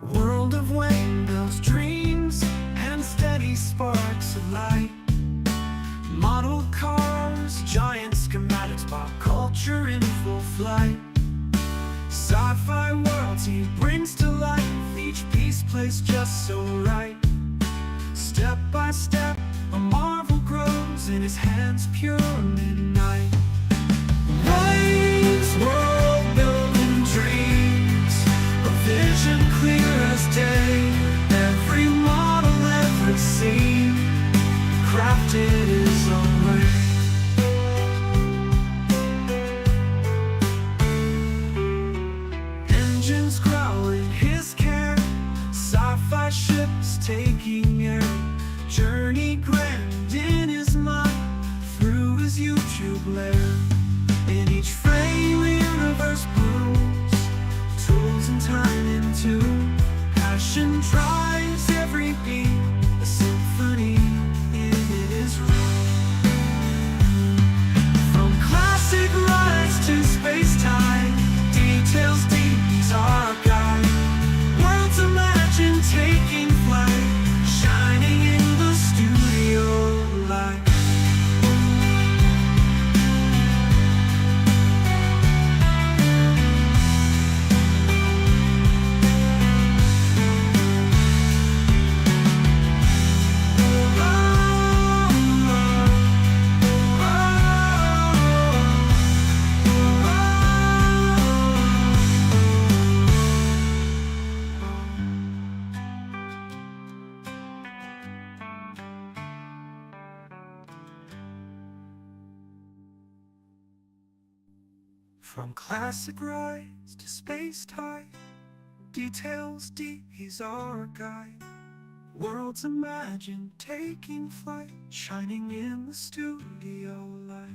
World of windmills, dreams, and steady sparks of light. Model cars, giant schematics, pop culture in full flight. Sci-fi worlds he brings to life, each piece placed just so right. Step by step, a marvel grows in his hands, pure midnight. Waves, world building dreams, a vision clear as day. Every model ever seen, crafted his own way. From classic rides to space time, details deep, he's our guide. Worlds imagined taking flight, shining in the studio light.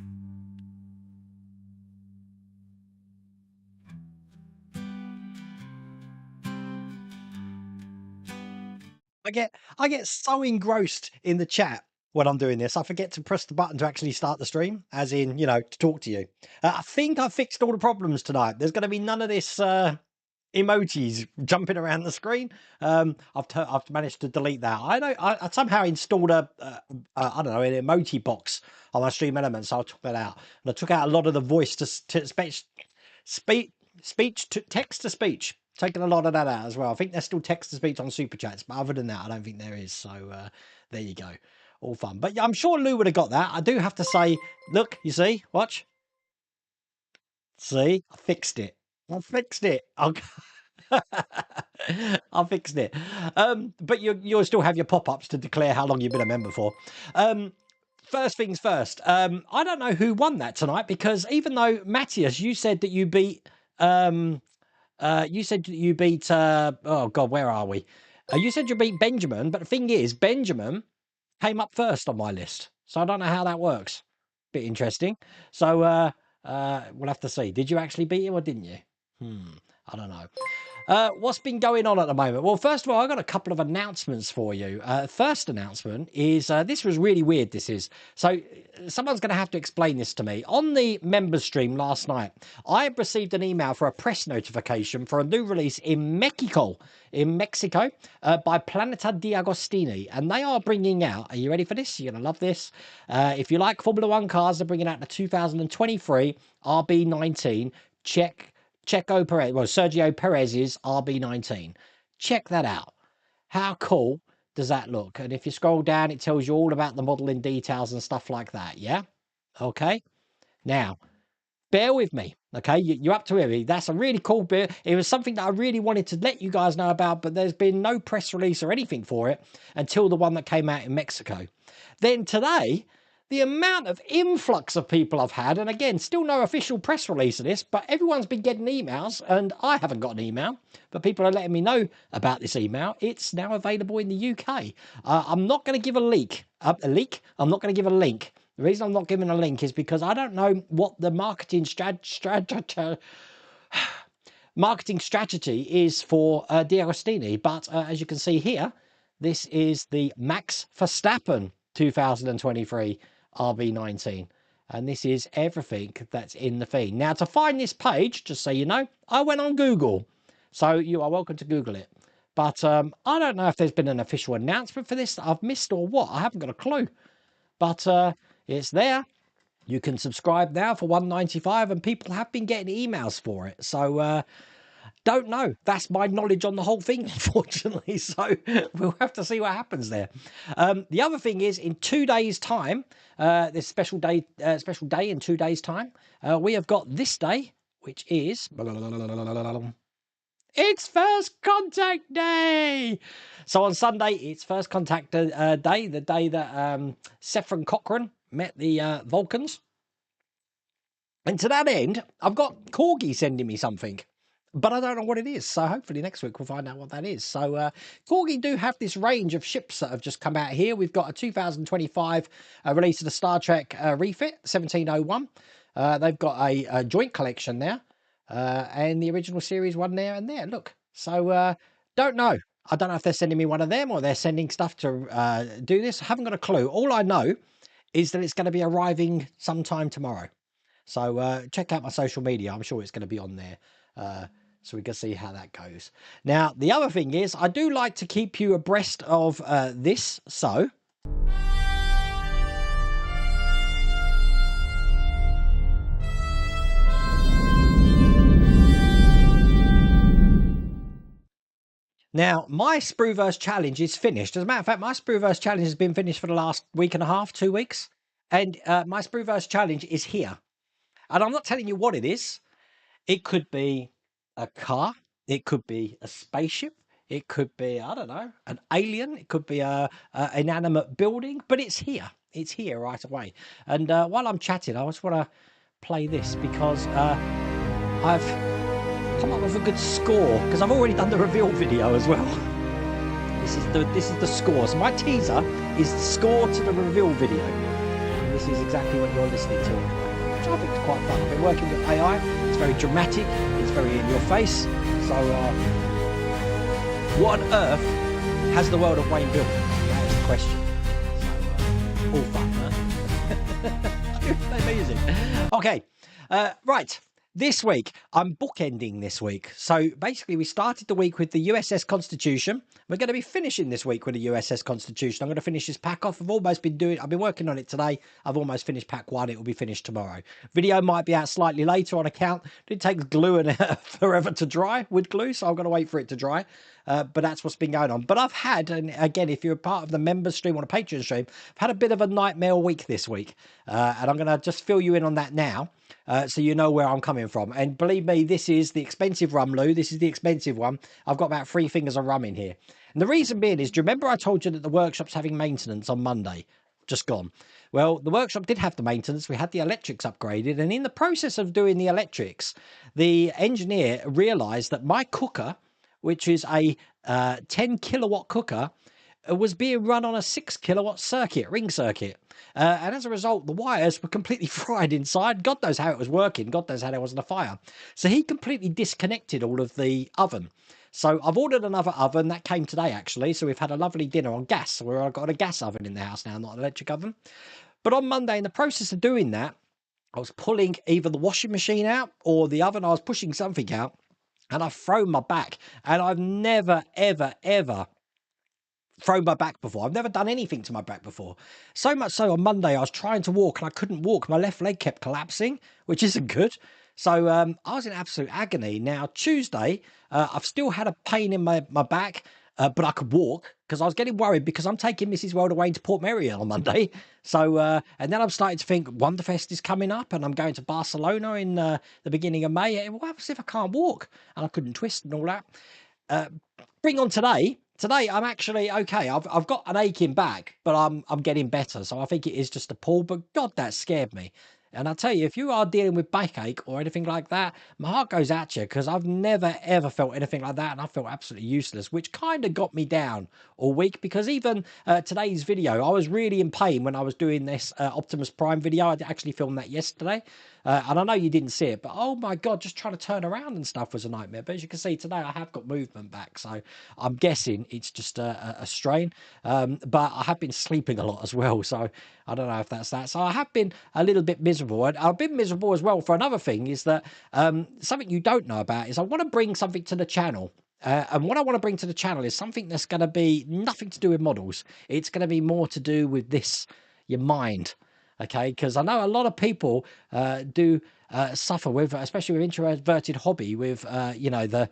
I get so engrossed in the chat when I'm doing this, I forget to press the button to actually start the stream, as in, you know, to talk to you. I think I fixed all the problems tonight. There's going to be none of this emojis jumping around the screen. I've managed to delete that. I know I somehow installed I don't know, an emoji box on my stream elements, so I took that out, and I took out a lot of the voice to speech to text to speech. Taking a lot of that out as well. I think there's still text to speech on super chats, but other than that, I don't think there is. So there you go, all fun. But yeah, I'm sure Lou would have got that. I do have to say, look, you see, watch, see, I fixed it. I fixed it. I fixed it. But you'll still have your pop-ups to declare how long you've been a member for. First things first. I don't know who won that tonight, because even though Matthias, you said that you beat oh God, where are we? You said you beat Benjamin, but the thing is, Benjamin came up first on my list, so I don't know how that works. Bit interesting. So we'll have to see. Did you actually beat him or didn't you? I don't know. What's been going on at the moment? Well, first of all, I've got a couple of announcements for you. First announcement is this was really weird. This is so someone's going to have to explain this to me. On the members stream last night, I received an email for a press notification for a new release in Mexico, by Planeta di Agostini, and they are bringing out. Are you ready for this? You're going to love this. If you like Formula One cars, they're bringing out the 2023 RB19 Checo Perez, well, Sergio Perez's RB19. Check that out. How cool does that look? And if you scroll down, it tells you all about the modeling details and stuff like that. Yeah. Okay. Now, bear with me. Okay. You're up to it. That's a really cool bit. It was something that I really wanted to let you guys know about, but there's been no press release or anything for it until the one that came out in Mexico. Then today, the amount of influx of people I've had, and again, still no official press release of this, but everyone's been getting emails, and I haven't got an email, but people are letting me know about this email. It's now available in the UK. I'm not going to give a leak. I'm not going to give a link. The reason I'm not giving a link is because I don't know what the marketing strategy is for D'Agostini, but as you can see here, this is the Max Verstappen 2023 RB19, and this is everything that's in the feed. Now, to find this page, just so you know, I went on Google, so you are welcome to Google it. But I don't know if there's been an official announcement for this that I've missed or what. I haven't got a clue, but it's there. You can subscribe now for $1.95, and people have been getting emails for it. So don't know. That's my knowledge on the whole thing, unfortunately. So we'll have to see what happens there. The other thing is, in 2 days' time, this special day in 2 days' time, we have got this day, which is it's First Contact Day. So on Sunday, it's First Contact Day, the day that Saffron Cochrane met the Vulcans. And to that end, I've got Corgi sending me something, but I don't know what it is. So hopefully next week we'll find out what that is. So Corgi do have this range of ships that have just come out here. We've got a 2025 release of the Star Trek refit, 1701. They've got a joint collection there, and the original series one there and there. Look, so don't know. I don't know if they're sending me one of them or they're sending stuff to do this. I haven't got a clue. All I know is that it's going to be arriving sometime tomorrow. So check out my social media. I'm sure it's going to be on there, so we can see how that goes. Now, the other thing is, I do like to keep you abreast of this. So now, my Sprueverse challenge is finished. As a matter of fact, my Sprueverse challenge has been finished for the last week and a half, 2 weeks. And my Sprueverse challenge is here. And I'm not telling you what it is. It could be a car. It could be a spaceship. It could be, I don't know, an alien. It could be an inanimate building. But it's here. It's here right away. And while I'm chatting, I just want to play this because I've come up with a good score because I've already done the reveal video as well. This is the score. So my teaser is the score to the reveal video. And this is exactly what you're listening to, which I think is quite fun. I've been working with AI. It's very dramatic. It's very in your face. So what on earth has the world of Wayne built? That is the question. So all fun, huh? Amazing. Okay, right. This week, I'm bookending this week. So basically, we started the week with the USS Constitution. We're going to be finishing this week with the USS Constitution. I'm going to finish this pack off. I've been working on it today. I've almost finished pack 1. It will be finished tomorrow. Video might be out slightly later on account. It takes glue and forever to dry with glue, so I'm going to wait for it to dry. But that's what's been going on. But I've had, and again, if you're a part of the members stream or the Patreon stream, I've had a bit of a nightmare week this week. And I'm going to just fill you in on that now. So you know where I'm coming from. And believe me, this is the expensive rum, Lou. This is the expensive one. I've got about 3 fingers of rum in here. And the reason being is, do you remember I told you that the workshop's having maintenance on Monday? Just gone. Well, the workshop did have the maintenance. We had the electrics upgraded. And in the process of doing the electrics, the engineer realised that my cooker, which is a 10 kilowatt cooker, was being run on a 6 kilowatt circuit, ring circuit. And as a result, the wires were completely fried inside. God knows how it was working. God knows how there wasn't a fire. So he completely disconnected all of the oven. So I've ordered another oven. That came today, actually. So we've had a lovely dinner on gas. So I've got a gas oven in the house now, not an electric oven. But on Monday, in the process of doing that, I was pulling either the washing machine out or the oven. I was pushing something out. And I've thrown my back. And I've never, ever, ever thrown my back before. I've never done anything to my back before. So much so on Monday I was trying to walk and I couldn't walk. My left leg kept collapsing, which isn't good. So I was in absolute agony. Now Tuesday, I've still had a pain in my back, but I could walk because I was getting worried because I'm taking Mrs. Wayne to Port Merion on Monday. So, and then I'm starting to think Wonderfest is coming up and I'm going to Barcelona in the beginning of May. What happens if I can't walk? And I couldn't twist and all that. Bring on today. Today I'm actually okay. I've got an aching back, but I'm getting better. So I think it is just a pull. But God, that scared me. And I'll tell you, if you are dealing with backache or anything like that, my heart goes at you because I've never, ever felt anything like that. And I felt absolutely useless, which kind of got me down all week because even today's video, I was really in pain when I was doing this Optimus Prime video. I actually filmed that yesterday. And I know you didn't see it, but oh my God, just trying to turn around and stuff was a nightmare. But as you can see today, I have got movement back. So I'm guessing it's just a strain. But I have been sleeping a lot as well. So I don't know if that's that. So I have been a little bit miserable. And I've been miserable as well for another thing is that something you don't know about is I want to bring something to the channel. And what I want to bring to the channel is something that's going to be nothing to do with models. It's going to be more to do with this, your mind. Okay, because I know a lot of people do suffer with, especially with introverted hobby, with you know the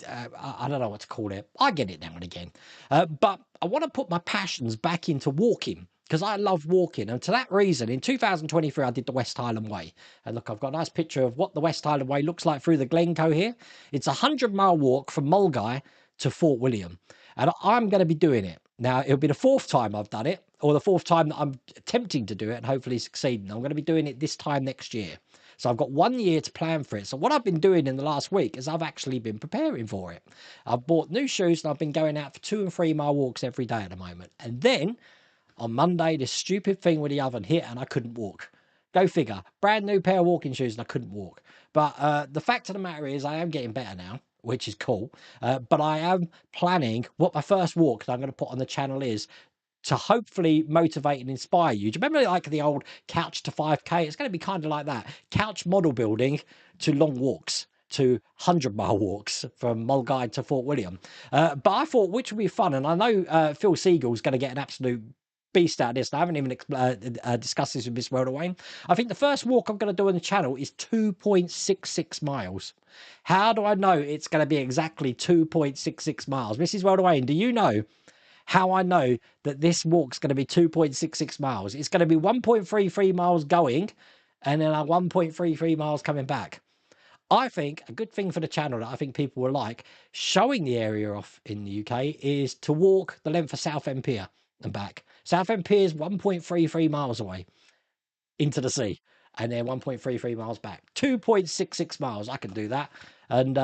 I don't know what to call it. I get it now and again, but I want to put my passions back into walking because I love walking, and to that reason, in 2023, I did the West Highland Way. And look, I've got a nice picture of what the West Highland Way looks like through the Glencoe here. It's a 100-mile walk from Mulgai to Fort William, and I'm going to be doing it. Now, it'll be the 4th time I've done it, or the 4th time that I'm attempting to do it and hopefully succeeding. I'm going to be doing it this time next year. So I've got 1 year to plan for it. So what I've been doing in the last week is I've actually been preparing for it. I've bought new shoes and I've been going out for 2 and 3 mile walks every day at the moment. And then on Monday, this stupid thing with the oven hit and I couldn't walk. Go figure. Brand new pair of walking shoes and I couldn't walk. But the fact of the matter is I am getting better now, which is cool. But I am planning what my first walk that I'm going to put on the channel is to hopefully motivate and inspire you. Do you remember like the old couch to 5K? It's going to be kind of like that. Couch model building to long walks, to 100-mile walks from Mulgai to Fort William. But I thought which would be fun. And I know Phil Siegel's going to get an absolute beast out of this. I haven't even discussed this with Miss World of Wayne. I think the first walk I'm going to do on the channel is 2.66 miles. How do I know it's going to be exactly 2.66 miles? Mrs. World of Wayne, do you know how I know that this walk's going to be 2.66 miles? It's going to be 1.33 miles going and then 1.33 miles coming back. I think a good thing for the channel that I think people will like showing the area off in the UK is to walk the length of Southend Pier and back. Southend Pier is 1.33 miles away into the sea. and then 1.33 miles back. 2.66 miles. I can do that. And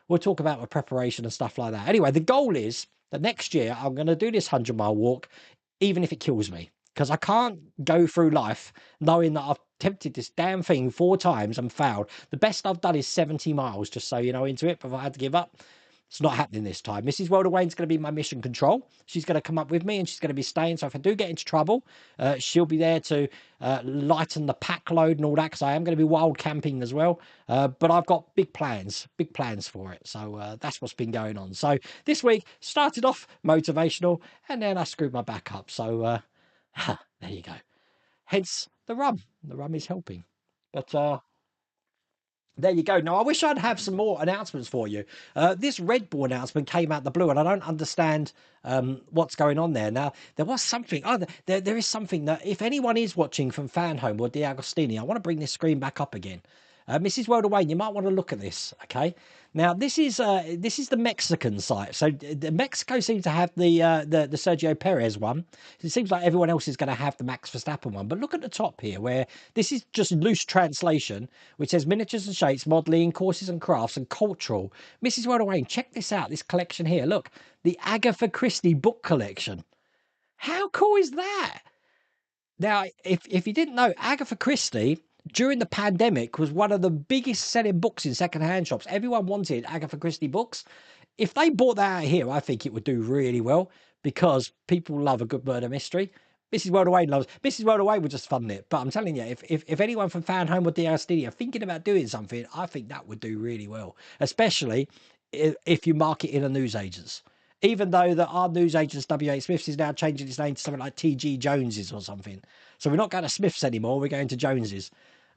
we'll talk about my preparation and stuff like that. Anyway, the goal is that next year I'm going to do this 100-mile walk, even if it kills me. Because I can't go through life knowing that I've attempted this damn thing 4 times and failed. The best I've done is 70 miles, just so you know, into it, before I had to give up. It's not happening this time. Mrs. Welder Wayne's going to be my mission control. She's going to come up with me and she's going to be staying. So if I do get into trouble, she'll be there to lighten the pack load and all that, because I am going to be wild camping as well. But I've got big plans for it. So that's what's been going on. So this week started off motivational and then I screwed my back up. So there you go. Hence the rum. The rum is helping. But there you go. Now, I wish I'd have some more announcements for you. This Red Bull announcement came out the blue, and I don't understand what's going on there. Now, there was something. Oh, there is something that if anyone is watching from Fanhome or D'Agostini, I want to bring this screen back up again. Mrs. Welder Wayne, you might want to look at this. Okay. Now, this is the Mexican site. So Mexico seems to have the Sergio Perez one. It seems like everyone else is going to have the Max Verstappen one. But look at the top here, where this is just loose translation, which says miniatures and shapes, modelling, courses and crafts, and cultural. Mrs. Welder Wayne, check this out. This collection here. Look, the Agatha Christie book collection. How cool is that? Now, if you didn't know, Agatha Christie during the pandemic was one of the biggest selling books in secondhand shops. Everyone wanted Agatha Christie books. If they bought that out here, I think it would do really well, because people love a good murder mystery. Mrs. Welder Wayne loves. Mrs. Welder Wayne would just fund it. But I'm telling you, if anyone from Fanhome or DRSD are thinking about doing something, I think that would do really well, especially if you market in a newsagents. Even though that our newsagents W.H. Smith's is now changing its name to something like T.G. Jones's or something. So we're not going to Smith's anymore. We're going to Jones's.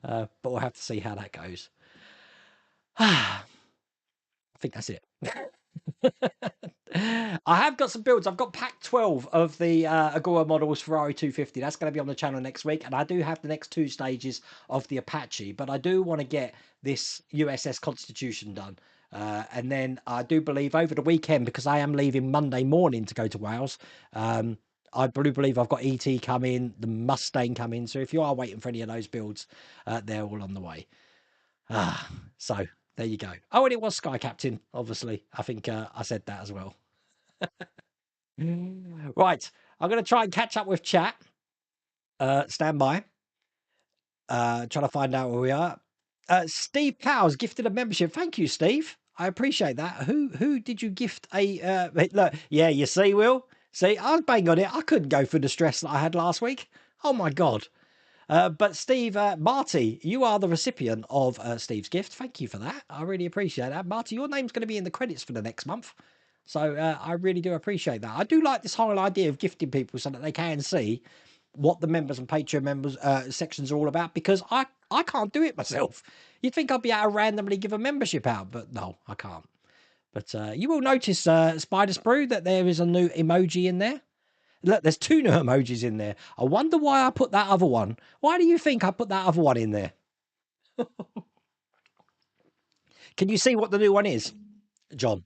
But we'll have to see how that goes. I think that's it. I have got some builds. I've got pack 12 of the Agora models Ferrari 250. That's going to be on the channel next week. And I do have the next 2 stages of the Apache. But I do want to get this USS Constitution done. And then I do believe over the weekend, because I am leaving Monday morning to go to Wales, I do believe I've got ET coming, the Mustang coming. So if you are waiting for any of those builds, they're all on the way. So there you go. Oh, and it was Sky Captain, obviously. I think I said that as well. Right. I'm going to try and catch up with chat. Stand by. Trying to find out where we are. Steve Powers gifted a membership. Thank you, Steve. I appreciate that. Who did you gift a... look, yeah, you see, Will? See, I was bang on it. I couldn't go through the stress that I had last week. Oh, my God. But Steve, Marty, you are the recipient of Steve's gift. Thank you for that. I really appreciate that. Marty, your name's going to be in the credits for the next month. So I really do appreciate that. I do like this whole idea of gifting people so that they can see what the members and Patreon members sections are all about, because I can't do it myself. You'd think I'd be able to randomly give a membership out, but no, I can't. But you will notice, Spider Sprue, that there is a new emoji in there. Look, there's 2 new emojis in there. I wonder why I put that other one. Why do you think I put that other one in there? Can you see what the new one is, John?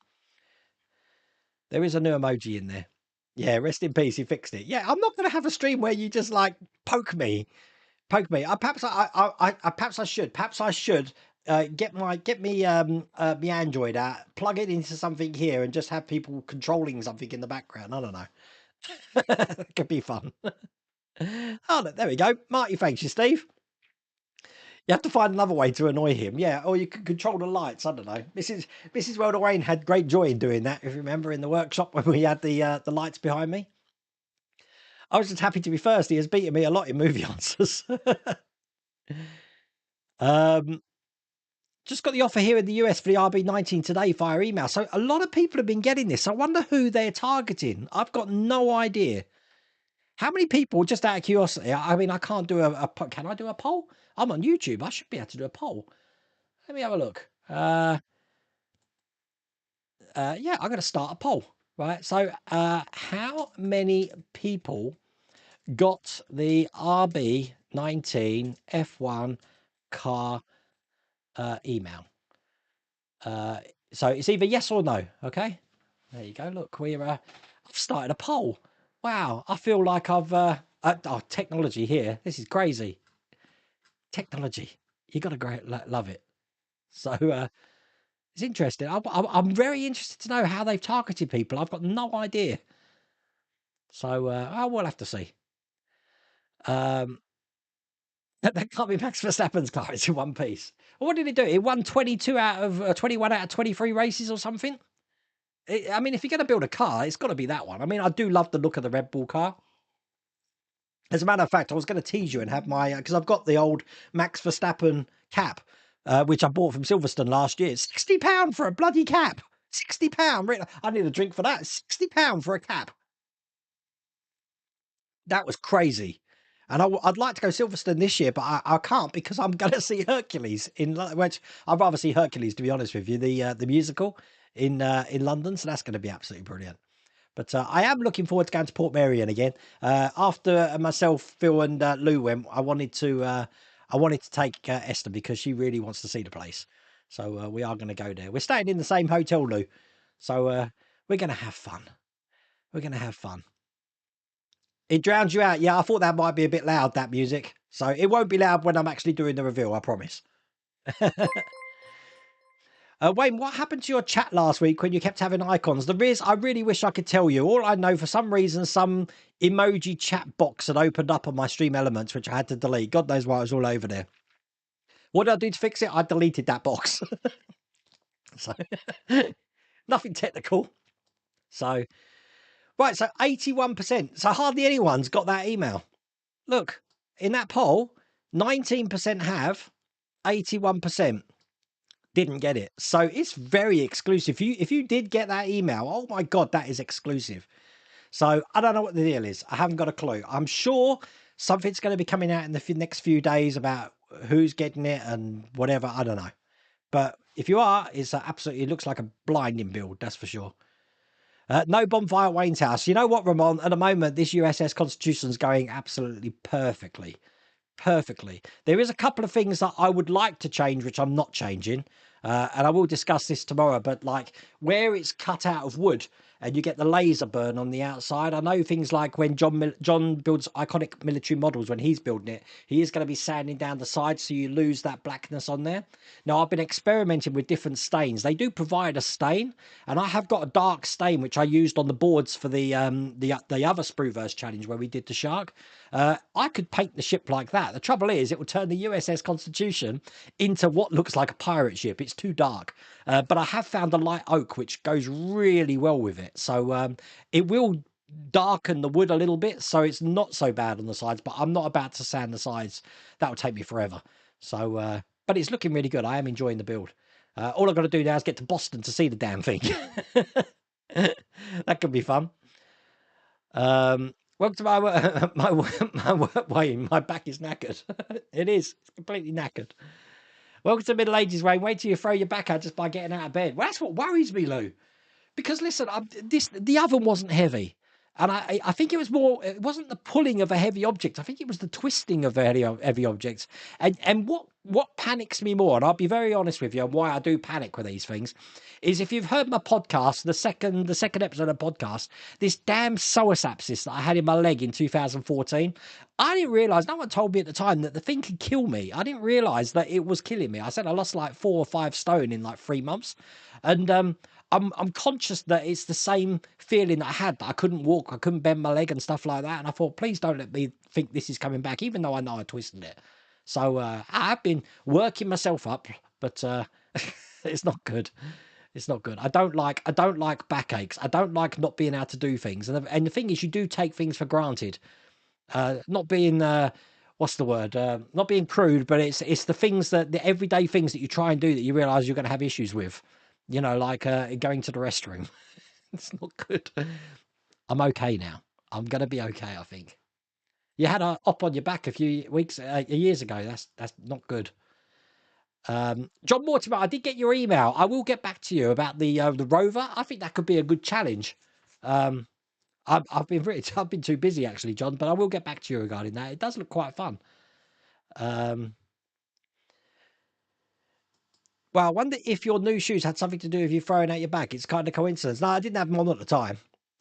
There is a new emoji in there. Yeah, rest in peace. He fixed it. Yeah, I'm not going to have a stream where you just like poke me. Perhaps I should. Perhaps I should get me me Android out, plug it into something here, and just have people controlling something in the background. I don't know. It could be fun. Oh, look, there we go. Marty, thanks you, Steve. You have to find another way to annoy him. Yeah, or you can control the lights. I don't know. Mrs. Welder Wayne had great joy in doing that, if you remember, in the workshop when we had the lights behind me. I was just happy to be first. He has beaten me a lot in movie answers. Just got the offer here in the US for the RB19 today via email. So a lot of people have been getting this. I wonder who they're targeting. I've got no idea. How many people, just out of curiosity, I mean, I can't do can I do a poll? I'm on YouTube. I should be able to do a poll. Let me have a look. Yeah, I'm going to start a poll, right? So how many people got the RB19 F1 car email? So it's either yes or no, okay? There you go. Look, I've started a poll. Wow, I feel like I've... technology here. This is crazy. Technology. You got to love it. So it's interesting. I'm very interested to know how they've targeted people. I've got no idea. So I will have to see. That can't be Max Verstappen's car. It's in one piece. Well, what did it do? It won 22 out of 21 out of 23 races or something. I mean, if you're going to build a car, it's got to be that one. I mean, I do love the look of the Red Bull car. As a matter of fact, I was going to tease you and have my because I've got the old Max Verstappen cap, which I bought from Silverstone last year. £60 for a bloody cap. £60. I need a drink for that. £60 for a cap. That was crazy. And I'd like to go Silverstone this year, but I can't because I'm going to see Hercules which I'd rather see Hercules, to be honest with you, the musical in London. So that's going to be absolutely brilliant. But I am looking forward to going to Port Merion again. After myself, Phil, and Lou went, I wanted to take Esther because she really wants to see the place. So we are going to go there. We're staying in the same hotel, Lou. So we're going to have fun. We're going to have fun. It drowns you out. Yeah, I thought that might be a bit loud, that music. So it won't be loud when I'm actually doing the reveal, I promise. Wayne, what happened to your chat last week when you kept having icons? I really wish I could tell you. All I know, for some reason, some emoji chat box had opened up on my Stream Elements, which I had to delete. God knows why it was all over there. What did I do to fix it? I deleted that box. So nothing technical. So, right, so 81%. So hardly anyone's got that email. Look, in that poll, 19% have, 81% didn't get it. So it's very exclusive. If you did get that email, oh my God, that is exclusive. So I don't know what the deal is. I haven't got a clue. I'm sure something's going to be coming out in the next few days about who's getting it and whatever. I don't know. But if you are, it's absolutely, it looks like a blinding build, that's for sure. No bonfire at Wayne's house. You know what, Ramon? At the moment, this USS Constitution's going absolutely perfectly. Perfectly. There is a couple of things that I would like to change, which I'm not changing. And I will discuss this tomorrow, but like where it's cut out of wood and you get the laser burn on the outside. I know things like when John builds iconic military models, when he's building it, he is going to be sanding down the sides so you lose that blackness on there. Now, I've been experimenting with different stains. They do provide a stain, and I have got a dark stain which I used on the boards for the other Sprueverse challenge where we did the shark. I could paint the ship like that. The trouble is, it will turn the USS Constitution into what looks like a pirate ship. It's too dark. But I have found a light oak which goes really well with it. So it will darken the wood a little bit, so it's not so bad on the sides. But I'm not about to sand the sides. That will take me forever. So, but it's looking really good. I am enjoying the build. All I've got to do now is get to Boston to see the damn thing. That could be fun. Welcome to my work, Wayne. My back is knackered. It is. It's completely knackered. Welcome to Middle Ages, Wayne. Wait till you throw your back out just by getting out of bed. Well, that's what worries me, Lou. Because listen, the oven wasn't heavy. And I think it was more, it wasn't the pulling of a heavy object. I think it was the twisting of heavy objects. And what panics me more, and I'll be very honest with you on why I do panic with these things, is if you've heard my podcast, the second episode of the podcast, this damn psoas abscess that I had in my leg in 2014, I didn't realise, no one told me at the time that the thing could kill me. I didn't realise that it was killing me. I said I lost like 4 or 5 stone in like 3 months. And I'm conscious that it's the same feeling that I had, that I couldn't walk, I couldn't bend my leg and stuff like that. And I thought, please don't let me think this is coming back, even though I know I twisted it. So I've been working myself up, but it's not good. It's not good. I don't like backaches. I don't like not being able to do things. And the thing is, you do take things for granted. Not being what's the word? Not being crude, but it's the things the everyday things that you try and do that you realise you're going to have issues with. You know, like going to the restroom. It's not good. I'm okay now. I'm going to be okay, I think. You had a op on your back a few years ago. That's not good. John Mortimer, I did get your email. I will get back to you about the rover. I think that could be a good challenge. I've been too busy actually, John, but I will get back to you regarding that. It does look quite fun. Well, I wonder if your new shoes had something to do with you throwing out your back. It's kind of coincidence. No, I didn't have them on at the time.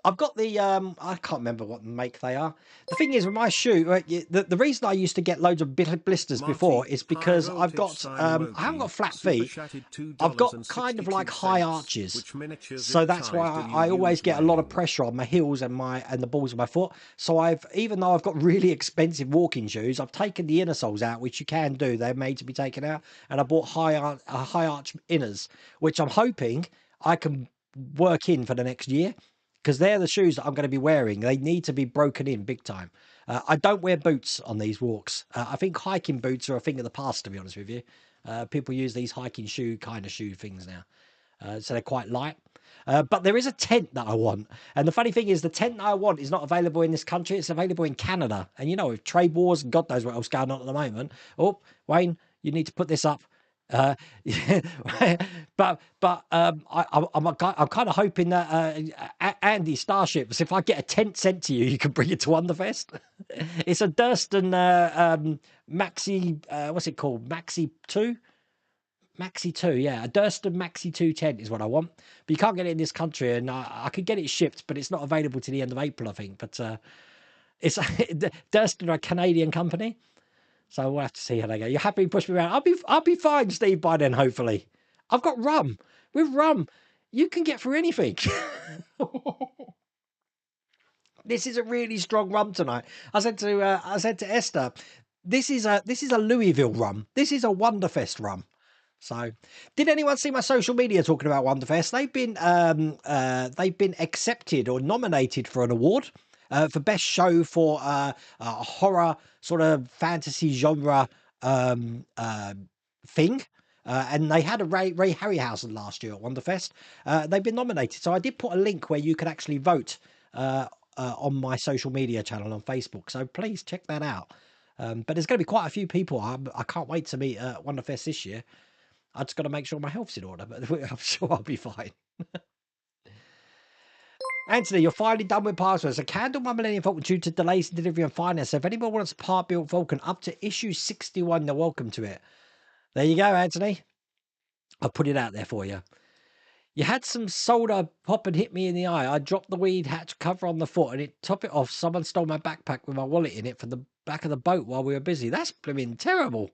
I've got the I can't remember what make they are. The thing is with my shoe, the reason I used to get loads of blisters before Marty, is high because I've voltage got sign I haven't emoji, got flat super feet. chatted I've got kind of like high $2.62. arches. Which miniature So zip that's why ties do you I always use, get a lot of Wayne? pressure on my heels and the balls of my foot. So even though I've got really expensive walking shoes, I've taken the inner soles out, which you can do. They're made to be taken out, and I bought high arch inners, which I'm hoping I can work in for the next year because they're the shoes that I'm going to be wearing. They need to be broken in big time. I don't wear boots on these walks. I think hiking boots are a thing of the past, to be honest with you. People use these hiking shoe kind of shoe things now. So they're quite light. But there is a tent that I want. And the funny thing is, the tent that I want is not available in this country. It's available in Canada. And you know, with trade wars and God knows what else going on at the moment. Oh, Wayne, you need to put this up. Uh, I'm kind of hoping that Andy Starships, if I get a tent sent to you, you can bring it to Wonderfest. It's a Durston Maxi, what's it called? Maxi 2? Maxi 2, yeah. A Durston Maxi 2 tent is what I want. But you can't get it in this country, and I could get it shipped, but it's not available to the end of April, I think. But it's Durston are a Canadian company, so we'll have to see how they go. You're happy to push me around? I'll be fine, Steve, by then, hopefully. I've got rum. With rum, you can get through anything. This is a really strong rum tonight. I said to Esther, this is a Louisville rum. This is a Wonderfest rum. So, did anyone see my social media talking about Wonderfest? They've been accepted or nominated for an award for best show for a horror sort of fantasy genre thing. And they had a Ray Harryhausen last year at Wonderfest. They've been nominated. So I did put a link where you could actually vote on my social media channel on Facebook. So please check that out. But there's going to be quite a few people. I can't wait to meet at Wonderfest this year. I just got to make sure my health's in order, but I'm sure I'll be fine. Anthony, you're finally done with passwords. A candle my Millennium Falcon due to delays in delivery and finance. So if anyone wants a part built Falcon up to issue 61, they're welcome to it. There you go, Anthony. I'll put it out there for you. You had some solder pop and hit me in the eye. I dropped the weed hatch cover on the foot and it top it off. Someone stole my backpack with my wallet in it from the back of the boat while we were busy. That's blooming terrible.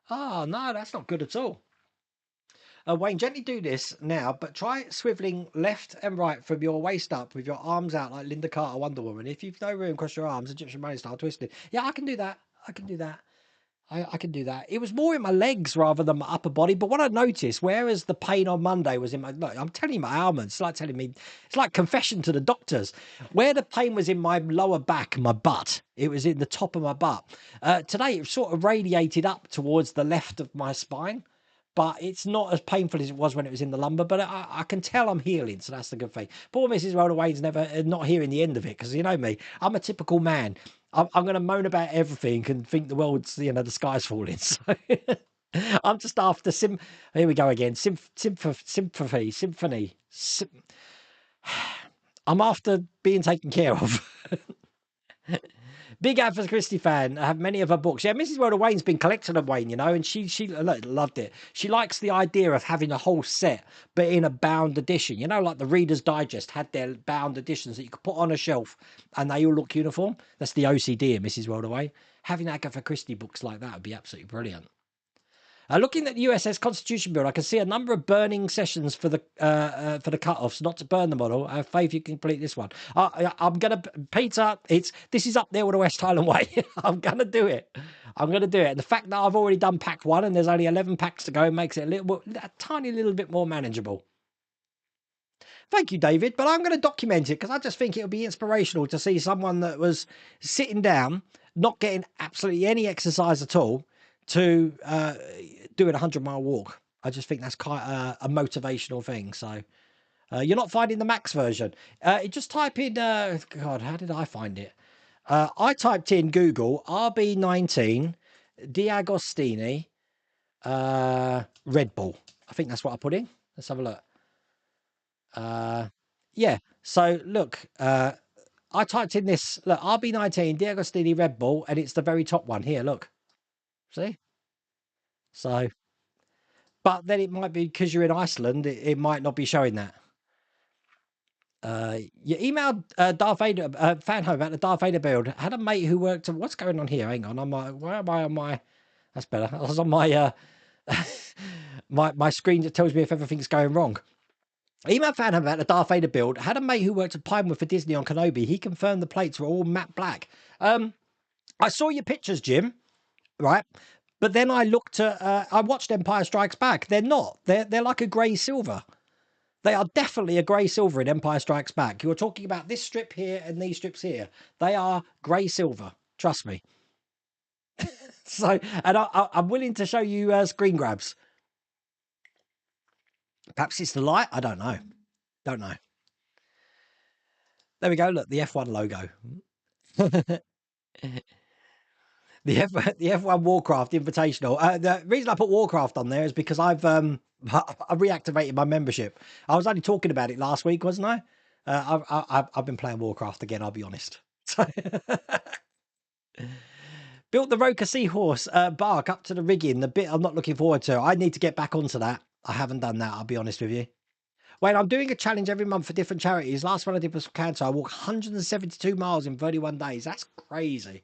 Oh, no, that's not good at all. Wayne, gently do this now, but try swiveling left and right from your waist up with your arms out like Linda Carter Wonder Woman. If you've no room, cross your arms, Egyptian money style, twisted. Yeah, I can do that. I can do that. I can do that. It was more in my legs rather than my upper body. But what I noticed, whereas the pain on Monday was in my, look, I'm telling you my almonds, it's like telling me, it's like confession to the doctors. Where the pain was in my lower back, my butt, it was in the top of my butt. Today, it sort of radiated up towards the left of my spine. But it's not as painful as it was when it was in the lumbar. But I can tell I'm healing, so that's the good thing. Poor Mrs. Rhoda Wayne's never not hearing the end of it because you know me, I'm a typical man. I'm going to moan about everything and think the world's, the sky's falling. So I'm just after Here we go again. Symphony. I'm after being taken care of. Big Agatha Christie fan. I have many of her books. Yeah, Mrs. Rhoda Wayne's been collecting them, Wayne, and she loved it. She likes the idea of having a whole set, but in a bound edition. Like the Reader's Digest had their bound editions that you could put on a shelf and they all look uniform. That's the OCD of Mrs. Rhoda Wayne. Having Agatha Christie books like that would be absolutely brilliant. Looking at the USS Constitution build, I can see a number of burning sessions for the cut-offs. Not to burn the model. I have faith you can complete this one. I'm gonna, Peter. This is up there with the West Highland Way. I'm gonna do it. I'm gonna do it. And the fact that I've already done pack 1 and there's only 11 packs to go makes it a tiny little bit more manageable. Thank you, David. But I'm going to document it because I just think it would be inspirational to see someone that was sitting down, not getting absolutely any exercise at all, to doing a 100-mile walk. I just think that's quite a motivational thing. So you're not finding the max version. Just type in, God, how did I find it? I typed in Google RB19 Diagostini Red Bull. I think that's what I put in. Let's have a look. Yeah. So look, I typed in this, look, RB19 Diagostini Red Bull, and it's the very top one here. Look, see? So, but then it might be because you're in Iceland, it might not be showing that. You emailed Darth Vader Fanhome about the Darth Vader build. Had a mate who worked. What's going on here? Hang on. Where am I on my? That's better. I was on my my screen that tells me if everything's going wrong. Email Fanhome about the Darth Vader build. Had a mate who worked at Pinewood for Disney on Kenobi. He confirmed the plates were all matte black. I saw your pictures, Jim. Right. But then I looked at, I watched Empire Strikes Back. They're not. They're like a grey silver. They are definitely a grey silver in Empire Strikes Back. You're talking about this strip here and these strips here. They are grey silver. Trust me. So, and I'm willing to show you screen grabs. Perhaps it's the light. I don't know. Don't know. There we go. Look, the F1 logo. The F1 Warcraft Invitational. The reason I put Warcraft on there is because I've reactivated my membership. I was only talking about it last week, wasn't I? I've been playing Warcraft again. I'll be honest. So built the Roker Seahorse bark up to the rigging. The bit I'm not looking forward to. I need to get back onto that. I haven't done that. I'll be honest with you. Wait, I'm doing a challenge every month for different charities. Last one I did was for cancer. I walked 172 miles in 31 days. That's crazy.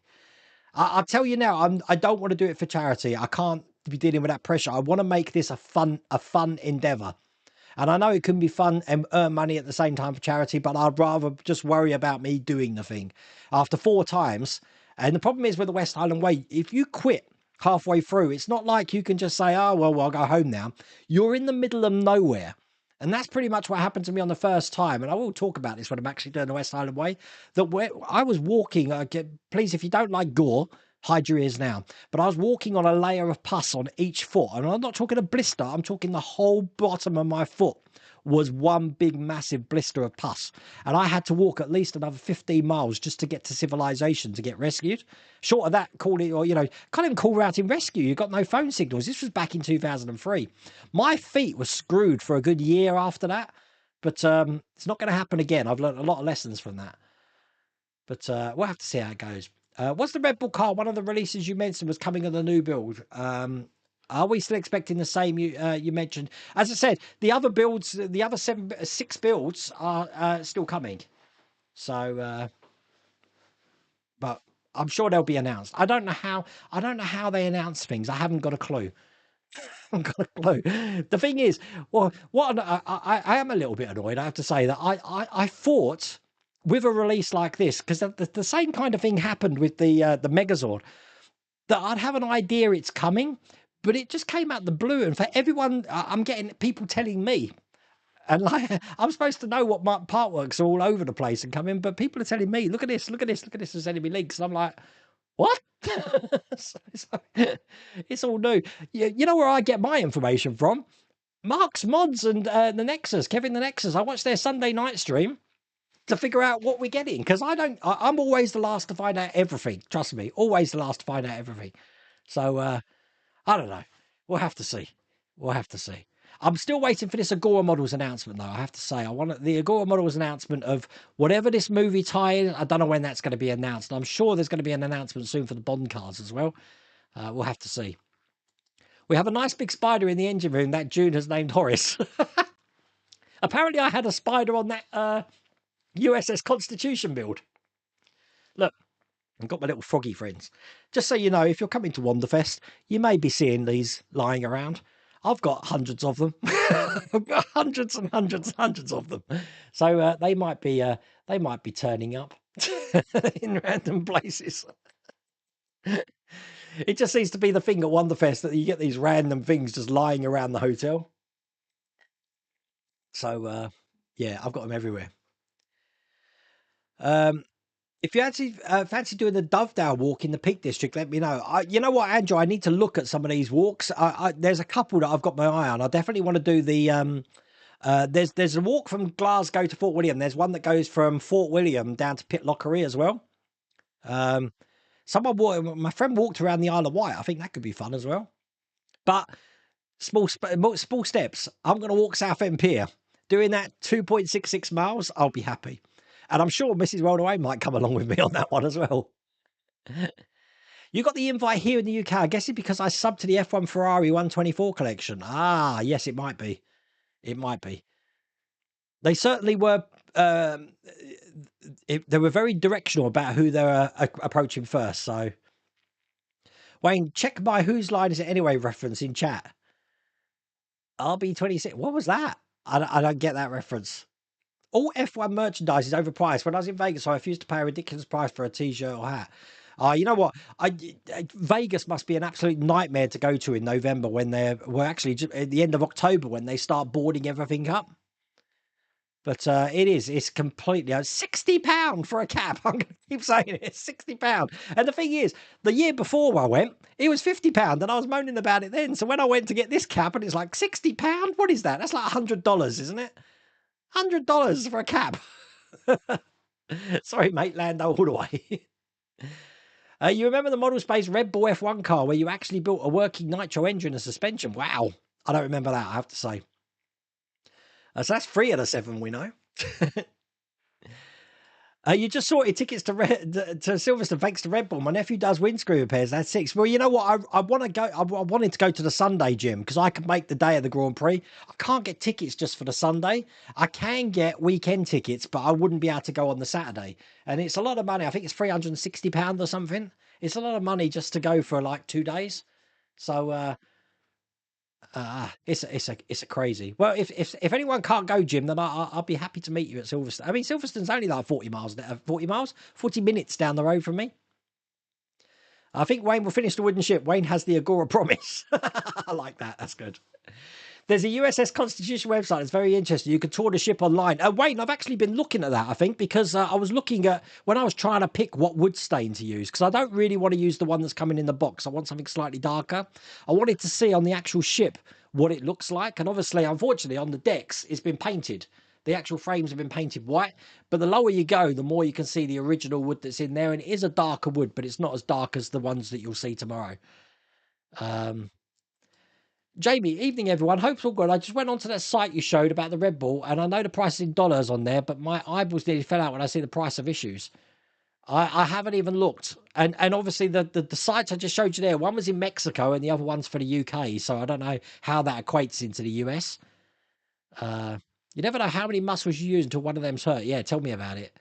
I'll tell you now, I don't want to do it for charity. I can't be dealing with that pressure. I want to make this a fun endeavor. And I know it can be fun and earn money at the same time for charity, but I'd rather just worry about me doing the thing. After 4 times, and the problem is with the West Highland Way, if you quit halfway through, it's not like you can just say, oh, well, I'll go home now. You're in the middle of nowhere. And that's pretty much what happened to me on the first time. And I will talk about this when I'm actually doing the West Highland Way. That where I was walking, please, if you don't like gore, hide your ears now. But I was walking on a layer of pus on each foot. And I'm not talking a blister. I'm talking the whole bottom of my foot was one big massive blister of pus. And I had to walk at least another 15 miles just to get to civilization to get rescued. Short of that, call it, or, can't even call routing rescue. You've got no phone signals. This was back in 2003. My feet were screwed for a good year after that. But it's not going to happen again. I've learned a lot of lessons from that. But we'll have to see how it goes. What's the Red Bull car? One of the releases you mentioned was coming on the new build. Are we still expecting the same you mentioned? As I said, the other builds, the other 6 builds are still coming. So, but I'm sure they'll be announced. I don't know how they announce things. I haven't got a clue. I haven't got a clue. The thing is, well, I am a little bit annoyed. I have to say that I thought with a release like this, because the same kind of thing happened with the Megazord, that I'd have an idea it's coming. But it just came out the blue, and for everyone, I'm getting people telling me, and like I'm supposed to know what my part works are all over the place and come in, but people are telling me, look at this, and sending me links, and I'm like, what? It's all new. You know where I get my information from? Mark's Mods and the Nexus, Kevin the Nexus. I watch their Sunday night stream to figure out what we're getting, because I'm always the last to find out everything. Trust me, always the last to find out everything. So. I don't know. We'll have to see. We'll have to see. I'm still waiting for this Agora Models announcement, though. I have to say, I want the Agora Models announcement of whatever this movie tie-in. I don't know when that's going to be announced. I'm sure there's going to be an announcement soon for the Bond cars as well. We'll have to see. We have a nice big spider in the engine room that June has named Horace. Apparently, I had a spider on that USS Constitution build. Look. I've got my little froggy friends. Just so you know, if you're coming to Wanderfest, you may be seeing these lying around. I've got hundreds of them. I've got hundreds and hundreds and hundreds of them. So they might be turning up in random places. It just seems to be the thing at Wanderfest that you get these random things just lying around the hotel. So yeah, I've got them everywhere. If you actually fancy doing the Dovedale walk in the Peak District, let me know. You know what, Andrew? I need to look at some of these walks. There's a couple that I've got my eye on. I definitely want to do the. There's a walk from Glasgow to Fort William. There's one that goes from Fort William down to Pitlochry as well. My friend walked around the Isle of Wight. I think that could be fun as well. But small steps. I'm going to walk Southend Pier. Doing that 2.66 miles, I'll be happy. And I'm sure Mrs. Worldaway might come along with me on that one as well. You got the invite here in the UK. I guess it's because I subbed to the F1 Ferrari 124 collection. Ah, yes, it might be. It might be. They certainly were they were very directional about who they were approaching first. So, Wayne, check my "Whose Line Is It Anyway" reference in chat. RB26. What was that? I don't get that reference. All F1 merchandise is overpriced. When I was in Vegas, I refused to pay a ridiculous price for a t-shirt or hat. You know what? Vegas must be an absolute nightmare to go to in November when actually at the end of October when they start boarding everything up. But it's completely £60 for a cap. I'm going to keep saying it. It's £60. And the thing is, the year before I went, it was £50 and I was moaning about it then. So when I went to get this cap and it's like £60, what is that? That's like $100, isn't it? $100 for a cap. Sorry, mate, Lando all the way. You remember the Model Space Red Bull F1 car where you actually built a working nitro engine and suspension? Wow. I don't remember that, I have to say. So that's 3 of the 7 we know. You just sorted tickets to Silverstone thanks to Red Bull. My nephew does windscreen repairs. That's 6. Well, you know what? I want to go. I wanted to go to the Sunday gym because I can make the day of the Grand Prix. I can't get tickets just for the Sunday. I can get weekend tickets, but I wouldn't be able to go on the Saturday. And it's a lot of money. I think it's £360 or something. It's a lot of money just to go for like 2 days. So it's a crazy. Well, if anyone can't go, Jim, then I'll be happy to meet you at Silverstone. I mean, Silverstone's only like 40 minutes down the road from me. I think Wayne will finish the wooden ship. Wayne has the Agora promise. I like that. That's good. There's a USS Constitution website. It's very interesting. You can tour the ship online. Wayne, I've actually been looking at that, I think, because I was looking at when I was trying to pick what wood stain to use, because I don't really want to use the one that's coming in the box. I want something slightly darker. I wanted to see on the actual ship what it looks like. And obviously, unfortunately, on the decks, it's been painted. The actual frames have been painted white. But the lower you go, the more you can see the original wood that's in there. And it is a darker wood, but it's not as dark as the ones that you'll see tomorrow. Jamie, evening everyone. Hope's all good. I just went onto that site you showed about the Red Bull, and I know the price is in dollars on there, but my eyeballs nearly fell out when I see the price of issues. I haven't even looked, and obviously the sites I just showed you there, one was in Mexico and the other one's for the UK, so I don't know how that equates into the US. You never know how many muscles you use until one of them's hurt. Yeah, tell me about it.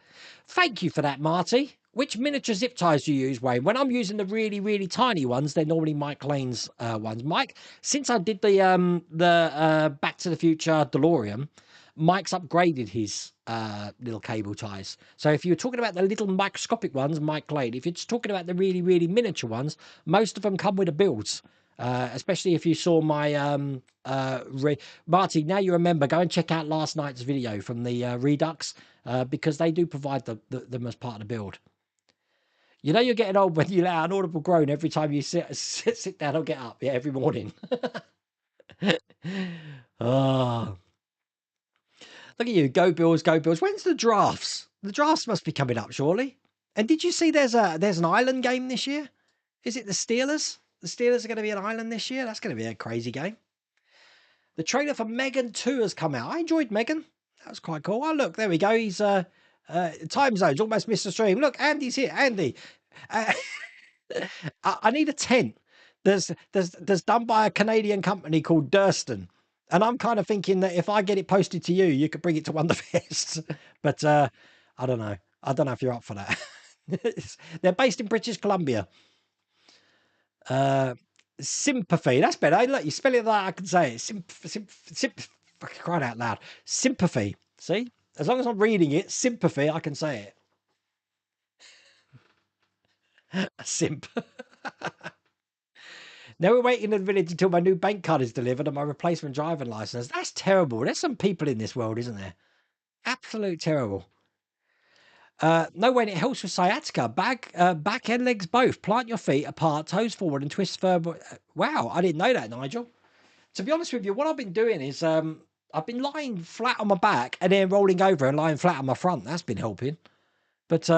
Thank you for that, Marty. Which miniature zip ties do you use, Wayne? When I'm using the really, really tiny ones, they're normally Mike Lane's ones. Mike, since I did the Back to the Future DeLorean, Mike's upgraded his little cable ties. So if you're talking about the little microscopic ones, Mike Lane. If you're just talking about the really, really miniature ones, most of them come with the builds. Especially if you saw my Marty, now you remember, go and check out last night's video from the Redux, because they do provide them as part of the build. You know you're getting old when you let out an audible groan every time you sit down or get up. Yeah, every morning. Oh, look at you. Go Bills, go Bills. When's the drafts? The drafts must be coming up, surely. And did you see there's an island game this year? Is it the Steelers? The Steelers are going to be an island this year? That's going to be a crazy game. The trailer for Megan 2 has come out. I enjoyed Megan. That was quite cool. Oh, look, there we go. He's time zones. Almost missed the stream. Look, Andy's here. Andy. I need a tent. There's done by a Canadian company called Durston. And I'm kind of thinking that if I get it posted to you, you could bring it to Wonderfest. But I don't know. I don't know if you're up for that. They're based in British Columbia. Sympathy. That's better. Look, you spell it like I can say it. Crying out loud. Sympathy. See? As long as I'm reading it, sympathy, I can say it. A simp. Now we're waiting in the village until my new bank card is delivered and my replacement driving license. That's terrible. There's some people in this world, isn't there? Absolute terrible. No, when it helps with sciatica, back and legs both. Plant your feet apart, toes forward, and twist further. Wow, I didn't know that, Nigel. To be honest with you, what I've been doing is I've been lying flat on my back and then rolling over and lying flat on my front. That's been helping. But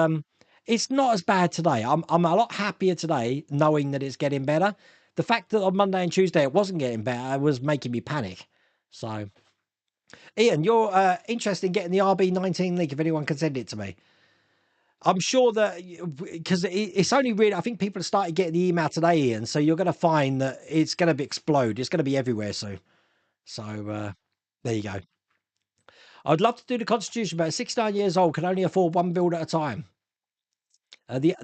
it's not as bad today. I'm a lot happier today knowing that it's getting better. The fact that on Monday and Tuesday it wasn't getting better was making me panic. So, Ian, you're interested in getting the RB19 link if anyone can send it to me. I'm sure that, because it's only really, I think people have started getting the email today, Ian, so you're going to find that it's going to explode. It's going to be everywhere soon. So there you go. I'd love to do the Constitution, but at 69 years old, can only afford one build at a time. The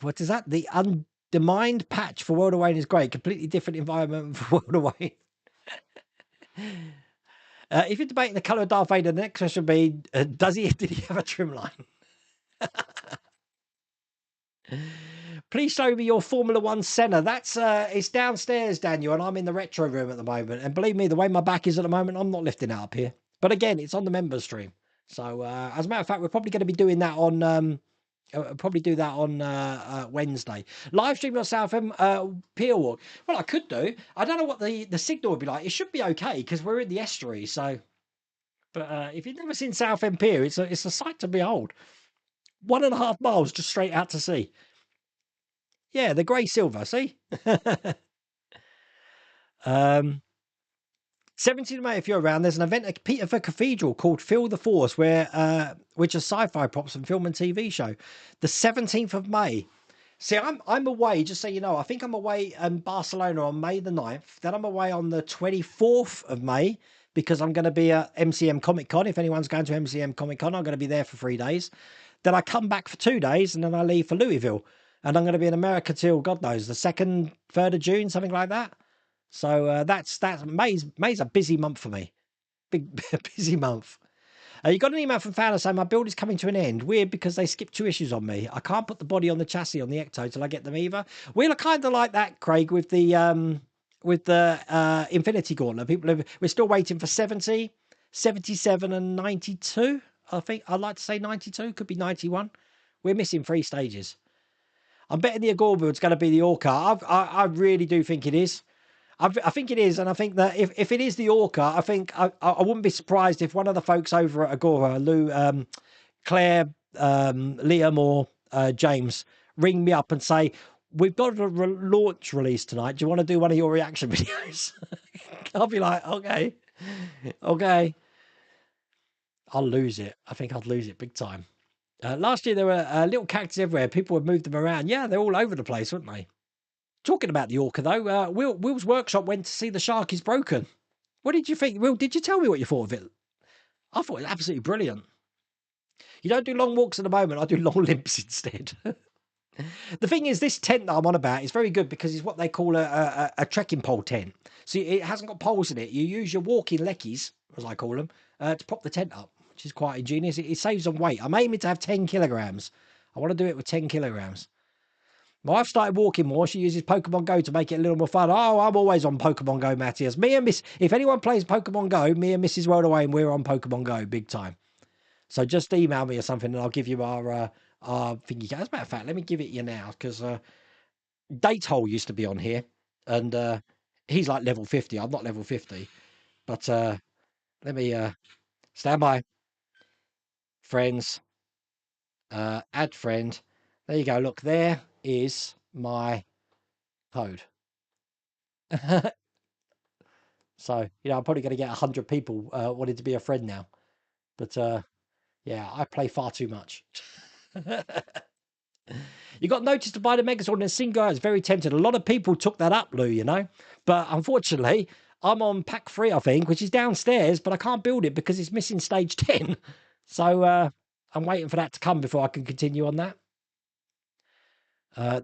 what is that? The undermined patch for World of Wayne is great. Completely different environment for World of Wayne. If you're debating the color of Darth Vader, the next question would be: did he have a trim line? Please show me your Formula One Senna. That's it's downstairs, Daniel, and I'm in the retro room at the moment. And believe me, the way my back is at the moment, I'm not lifting it up here. But again, it's on the members stream. So as a matter of fact, we're probably going to be doing that on Wednesday. Live stream on Southam Pier Walk. Well, I could do. I don't know what the signal would be like. It should be okay because we're in the estuary. So, but if you've never seen Southend Pier, it's a sight to behold. 1.5 miles just straight out to sea. Yeah, the grey silver. See. 17th of May, if you're around, there's an event at Peterford Cathedral called Feel the Force, which is sci-fi props and film and TV show. The 17th of May. See, I'm away, just so you know. I think I'm away in Barcelona on May the 9th. Then I'm away on the 24th of May because I'm going to be at MCM Comic Con. If anyone's going to MCM Comic Con, I'm going to be there for 3 days. Then I come back for 2 days and then I leave for Louisville. And I'm going to be in America till, God knows, the 2nd, 3rd of June, something like that. So that's May's a busy month for me. Big busy month. You got an email from Fanhome saying my build is coming to an end. Weird because they skipped 2 issues on me. I can't put the body on the chassis on the Ecto till I get them either. We're kind of like that, Craig, with the Infinity Gauntlet. We're still waiting for 70, 77 and 92. I think I'd like to say 92. Could be 91. We're missing 3 stages. I'm betting the Agor build's going to be the Orca. I really do think it is. I think it is, and I think that if it is the Orca, I think I wouldn't be surprised if one of the folks over at Agora, Lou, Claire, Liam, or James, ring me up and say, we've got a launch release tonight. Do you want to do one of your reaction videos? I'll be like, okay. I'll lose it. I think I'd lose it big time. Last year, there were little characters everywhere. People would move them around. Yeah, they're all over the place, weren't they? Talking about the Orca, though, Will's workshop went to see The Shark is Broken. What did you think? Will, did you tell me what you thought of it? I thought it was absolutely brilliant. You don't do long walks at the moment. I do long limps instead. The thing is, this tent that I'm on about is very good because it's what they call a trekking pole tent. So it hasn't got poles in it. You use your walking leckies, as I call them, to prop the tent up, which is quite ingenious. It saves on weight. I'm aiming to have 10 kilograms. I want to do it with 10 kilograms. My wife started walking more. She uses Pokemon Go to make it a little more fun. Oh, I'm always on Pokemon Go, Matthias. Me and Miss, if anyone plays Pokemon Go, me and Mrs. World Away, and we're on Pokemon Go big time. So just email me or something, and I'll give you our thingy. As a matter of fact, let me give it you now because Date Hole used to be on here, and he's like level 50. I'm not level 50, but let me stand by. Friends, add friend. There you go. Look, there is my code. So, I'm probably going to get 100 people wanting to be a friend now. But yeah, I play far too much. You got notice to buy the Megazord and Singo. It's very tempted. A lot of people took that up, Lou, But unfortunately, I'm on pack 3, I think, which is downstairs, but I can't build it because it's missing stage 10. So I'm waiting for that to come before I can continue on that.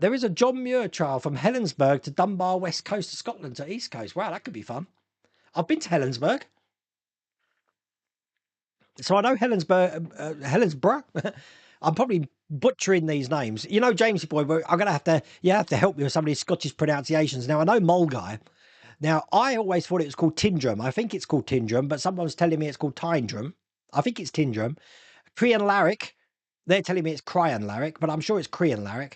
There is a John Muir trail from Helensburgh to Dunbar, west coast of Scotland to east coast. Wow, that could be fun. I've been to Helensburgh. So I know Helensburgh. I'm probably butchering these names. Jamesy boy, I'm going to have to help me with some of these Scottish pronunciations. Now, I know Mulgai. Now, I always thought it was called Tyndrum. I think it's called Tyndrum, but someone's telling me it's called Tyndrum. I think it's Tyndrum. Crian Larrick. They're telling me it's Crian Larrick, but I'm sure it's Crian Larrick.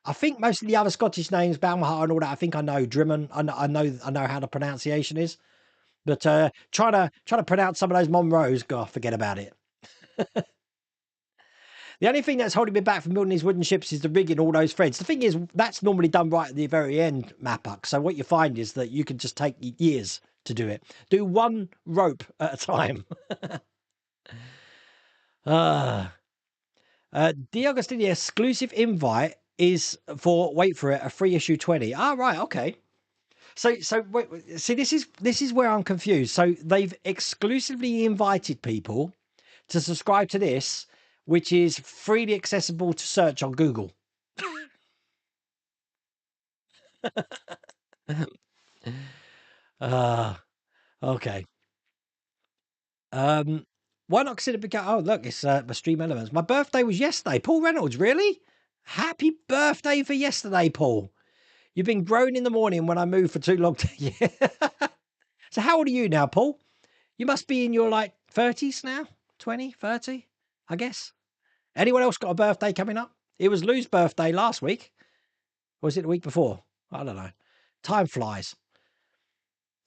I think most of the other Scottish names, Balmaha and all that, I think I know. Drimmen, I know how the pronunciation is. But trying to pronounce some of those Monroes, God, forget about it. The only thing that's holding me back from building these wooden ships is the rigging all those threads. The thing is, that's normally done right at the very end, Mapuck. So what you find is that you can just take years to do it. Do one rope at a time. D'Agostini exclusive invite is for, wait for it, a free issue 20. Ah, right, okay. So wait, see, this is where I'm confused. So they've exclusively invited people to subscribe to this, which is freely accessible to search on Google. Ah, okay. Um, why not consider become? Oh, look, it's my stream elements. My birthday was yesterday. Paul Reynolds, really? Happy birthday for yesterday, Paul. You've been grown in the morning when I moved for too long. Yeah. So how old are you now, Paul? You must be in your like 30s now, 20, 30, I guess. Anyone else got a birthday coming up? It was Lou's birthday last week. Or was it the week before? I don't know. Time flies.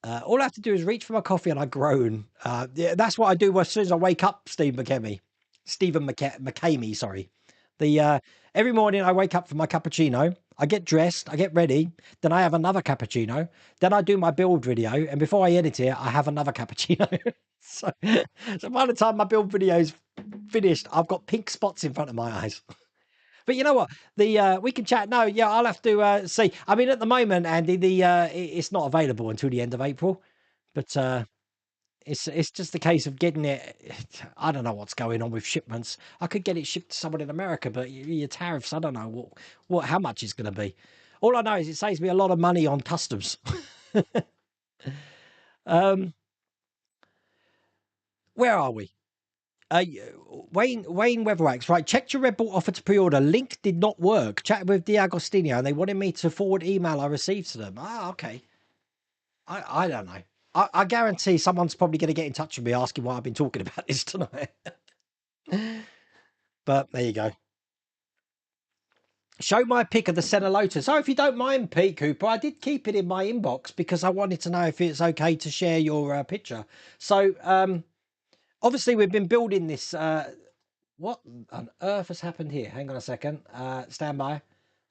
All I have to do is reach for my coffee and I groan. Yeah, that's what I do as soon as I wake up, Stephen McCamey, sorry. Every morning I wake up for my cappuccino, I get dressed, I get ready, then I have another cappuccino, then I do my build video, and before I edit it, I have another cappuccino. so by the time my build video is finished, I've got pink spots in front of my eyes. But you know what? We can chat. No, yeah, I'll have to see. I mean, at the moment, Andy, it's not available until the end of April, but it's just a case of getting it. I don't know what's going on with shipments. I could get it shipped to someone in America, but your tariffs, I don't know how much it's going to be. All I know is it saves me a lot of money on customs. um, where are we? Wayne Weatherwax, right? Checked your Red Bull offer to pre-order. Link did not work. Chatted with Diagostinho and they wanted me to forward email I received to them. Ah, okay. I don't know. I guarantee someone's probably going to get in touch with me asking why I've been talking about this tonight. But there you go. Show my pic of the Senna Lotus. Oh, if you don't mind, Pete Cooper, I did keep it in my inbox because I wanted to know if it's okay to share your picture. So, obviously, we've been building this. What on earth has happened here? Hang on a second. Stand by.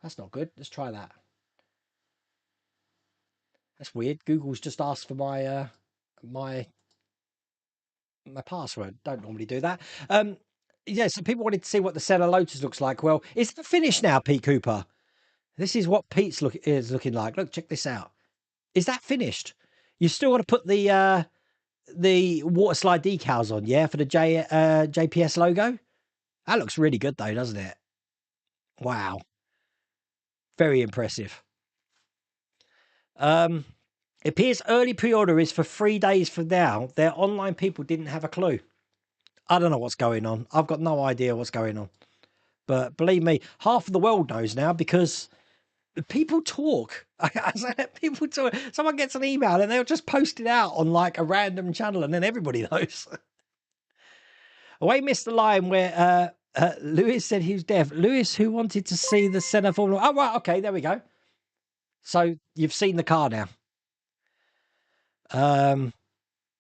That's not good. Let's try that. That's weird. Google's just asked for my my password. Don't normally do that. Yeah, so people wanted to see what the Senna Lotus looks like. Well, it's finished now, Pete Cooper. This is what Pete's is looking like. Look, check this out. Is that finished? You still got to put the water slide decals on, yeah, for the JPS logo. That looks really good though, doesn't it? Wow, very impressive. It appears early pre-order is for 3 days from now. Their online people didn't have a clue. I don't know what's going on. I've got no idea what's going on. But believe me, half of the world knows now because people talk. People talk. Someone gets an email and they'll just post it out on like a random channel and then everybody knows. Away missed the line where Lewis said he was deaf. Lewis, who wanted to see the Senna Formula. Oh, right. Okay. There we go. So you've seen the car now.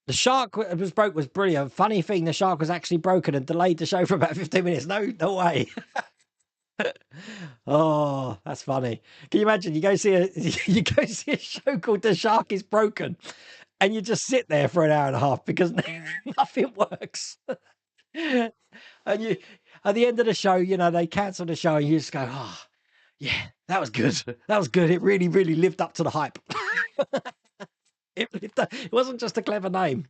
The shark was broke was brilliant. Funny thing, the shark was actually broken and delayed the show for about 15 minutes. No way. Oh, that's funny. Can you imagine? You go see a show called The Shark is Broken, and you just sit there for an hour and a half because nothing works. And you at the end of the show, they cancel the show, and you just go, "Oh, yeah, that was good. That was good. It really, really lived up to the hype." It wasn't just a clever name.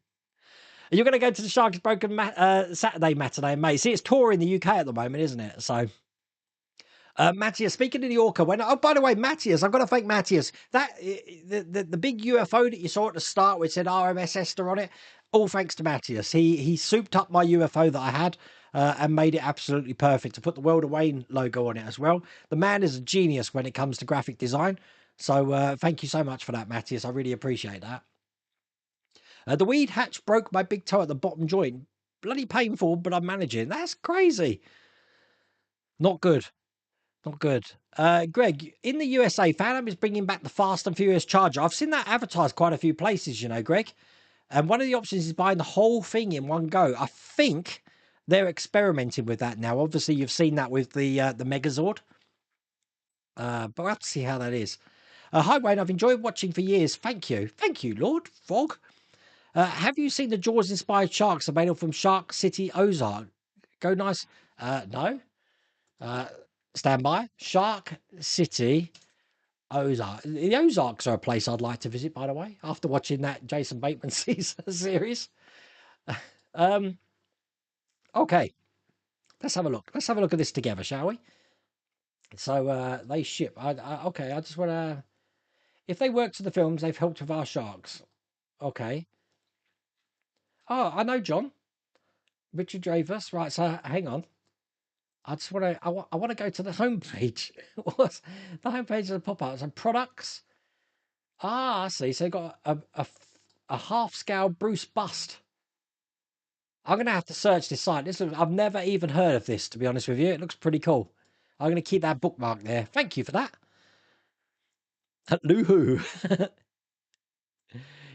You're going to go to the Shark is Broken Saturday matinee, mate. See, it's touring the UK at the moment, isn't it? So. Matthias, speaking of the Orca, by the way, Matthias, I've got to thank Matthias. That the big UFO that you saw at the start, which said RMS Esther on it, all thanks to Matthias. He souped up my UFO that I had and made it absolutely perfect to put the World of Wayne logo on it as well. The man is a genius when it comes to graphic design. So thank you so much for that, Matthias. I really appreciate that. The weed hatch broke my big toe at the bottom joint. Bloody painful, but I'm managing. That's crazy. Not good. Not good. Greg, in the USA, Fanhome is bringing back the Fast and Furious Charger. I've seen that advertised quite a few places, Greg. And one of the options is buying the whole thing in one go. I think they're experimenting with that now. Obviously, you've seen that with the Megazord. But we'll have to see how that is. Hi, Wayne. I've enjoyed watching for years. Thank you. Thank you, Lord Frog. Have you seen the Jaws-inspired sharks available from Shark City, Ozark? Go nice. No. Stand by. Shark City, Ozark. The Ozarks are a place I'd like to visit, by the way, after watching that Jason Bateman series. Um, okay, let's have a look. Let's have a look at this together, shall we? So they ship. Okay, I just want to. If they work to the films, they've helped with our sharks. Okay. Oh, I know John. Richard Dreyfuss. Right, so hang on. I just want to. I want to go to the homepage. What's the homepage of the pop-ups and products? Ah, I see. So they got a half scale Bruce bust. I'm gonna have to search this site. I've never even heard of this, to be honest with you. It looks pretty cool. I'm gonna keep that bookmark there. Thank you for that. Loohoo.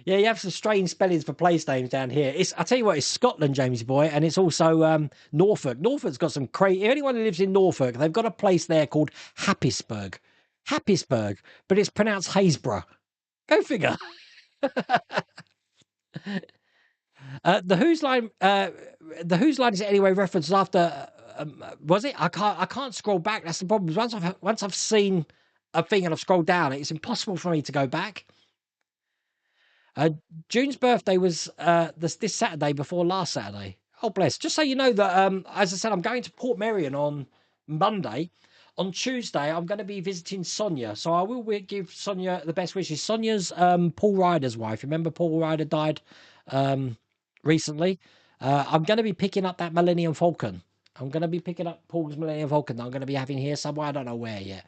Yeah, you have some strange spellings for place names down here. I tell you what, it's Scotland, Jamesy boy, and it's also Norfolk. Norfolk's got some crazy. Anyone who lives in Norfolk, they've got a place there called Happisburgh. Happisburgh, but it's pronounced Haysborough. Go figure. The Who's line. The Who's line is anyway referenced after. Was it? I can't scroll back. That's the problem. Once I've seen a thing and I've scrolled down, it's impossible for me to go back. June's birthday was this Saturday before last Saturday. Oh, bless. Just so you know that, as I said, I'm going to Port Merion on Monday. On Tuesday, I'm going to be visiting Sonia. So I will give Sonia the best wishes. Sonia's Paul Ryder's wife. Remember Paul Ryder died recently? I'm going to be picking up that Millennium Falcon. I'm going to be picking up Paul's Millennium Falcon that I'm going to be having here somewhere. I don't know where yet.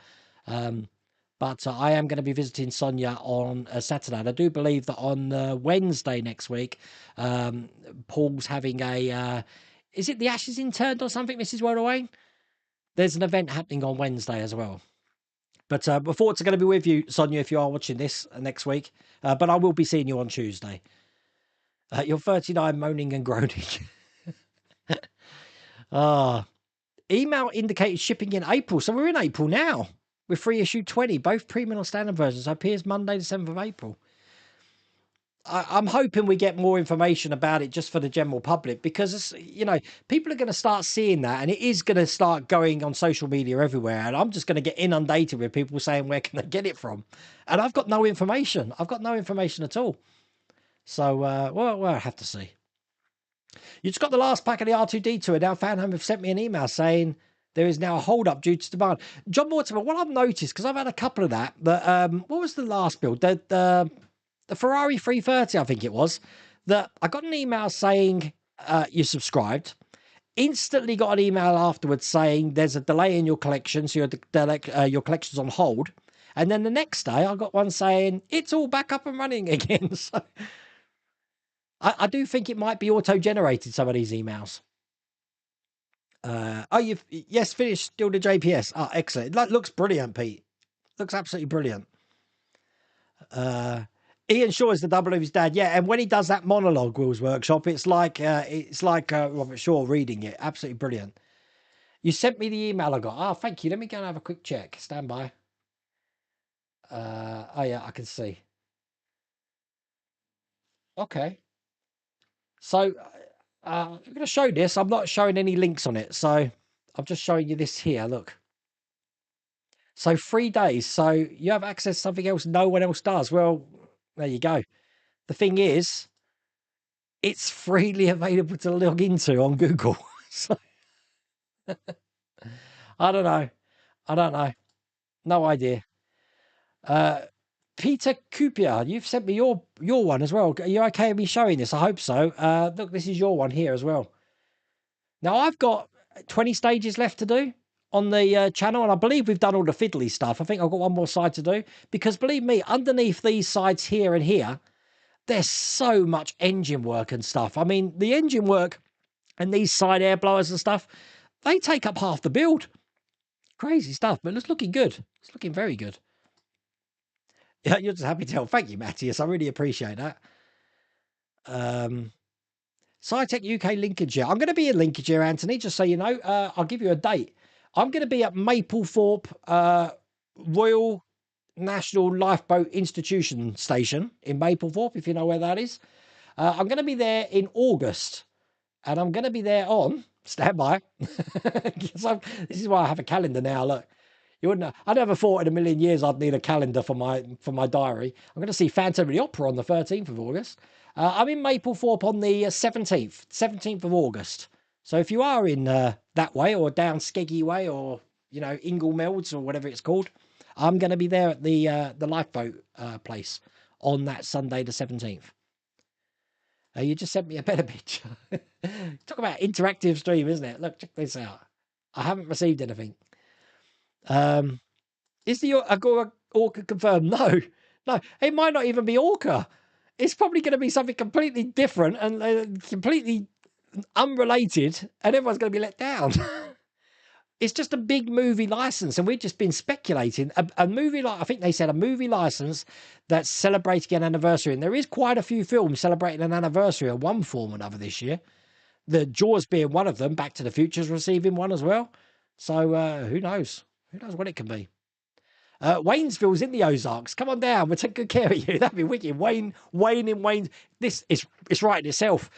But I am going to be visiting Sonia on Saturday. And I do believe that on Wednesday next week, Paul's having a... is it the Ashes Interned or something, Mrs. Wayne? There's an event happening on Wednesday as well. But before it's going to be with you, Sonia, if you are watching this next week. But I will be seeing you on Tuesday. You're 39 moaning and groaning. Email indicated shipping in April. So we're in April now. With free issue 20, both premium and standard versions. So appears Monday, the 7th of April. I'm hoping we get more information about it just for the general public because, people are going to start seeing that and it is going to start going on social media everywhere. And I'm just going to get inundated with people saying, where can I get it from? And I've got no information. I've got no information at all. So, we'll have to see. You just got the last pack of the R2D2 and now Fanhome have sent me an email saying... there is now a hold-up due to demand. John Mortimer, what I've noticed, because I've had a couple of that, what was the last build? The Ferrari 330, I think it was, that I got an email saying you subscribed, instantly got an email afterwards saying there's a delay in your collection, so your collection's on hold, and then the next day I got one saying it's all back up and running again. So I do think it might be auto-generated, some of these emails. You've finished still the JPS. Oh, excellent. That looks brilliant, Pete. Looks absolutely brilliant. Ian Shaw is the double of his dad. Yeah, and when he does that monologue, Will's Workshop, it's like Robert Shaw reading it. Absolutely brilliant. You sent me the email I got. Oh, thank you. Let me go and have a quick check. Stand by. Yeah, I can see. Okay. So I'm going to show this. I'm not showing any links on it. So I'm just showing you this here. Look. So 3 days. So you have access to something else no one else does. Well, there you go. The thing is, it's freely available to log into on Google. So, I don't know. No idea. Peter Cooper, you've sent me your one as well. Are you okay with me showing this? I hope so. Look, this is your one here as well. Now, I've got 20 stages left to do on the channel, and I believe we've done all the fiddly stuff. I think I've got one more side to do, because believe me, underneath these sides here and here, there's so much engine work and stuff. I mean, the engine work and these side air blowers and stuff, they take up half the build. Crazy stuff, but it's looking good. It's looking very good. Yeah, you're just happy to help. Thank you, Matthias. I really appreciate that. SciTech UK Lincolnshire. I'm going to be in Lincolnshire, Anthony, just so you know. I'll give you a date. I'm going to be at Maplethorpe Royal National Lifeboat Institution Station in Maplethorpe, if you know where that is. I'm going to be there in August, and I'm going to be there on... Stand by. This is why I have a calendar now, look. You wouldn't. I never thought in a million years I'd need a calendar for my diary. I'm going to see Phantom of the Opera on the 13th of August. I'm in Maplethorpe on the 17th of August. So if you are in that way or down Skeggy way or Inglemelds or whatever it's called, I'm going to be there at the lifeboat place on that Sunday the 17th. You just sent me a better picture. Talk about interactive stream, isn't it? Look, check this out. I haven't received anything. Is the Agora Orca confirmed? No, no. It might not even be Orca. It's probably going to be something completely different and completely unrelated, and everyone's going to be let down. It's just a big movie license, and we've just been speculating. A movie, like I think they said, a movie license that's celebrating an anniversary, and there is quite a few films celebrating an anniversary of one form or another this year. The Jaws being one of them. Back to the Future's receiving one as well. So who knows? Who knows what it can be? Waynesville's in the Ozarks. Come on down. We'll take good care of you. That'd be wicked. Wayne in Wayne. This is it's right in itself.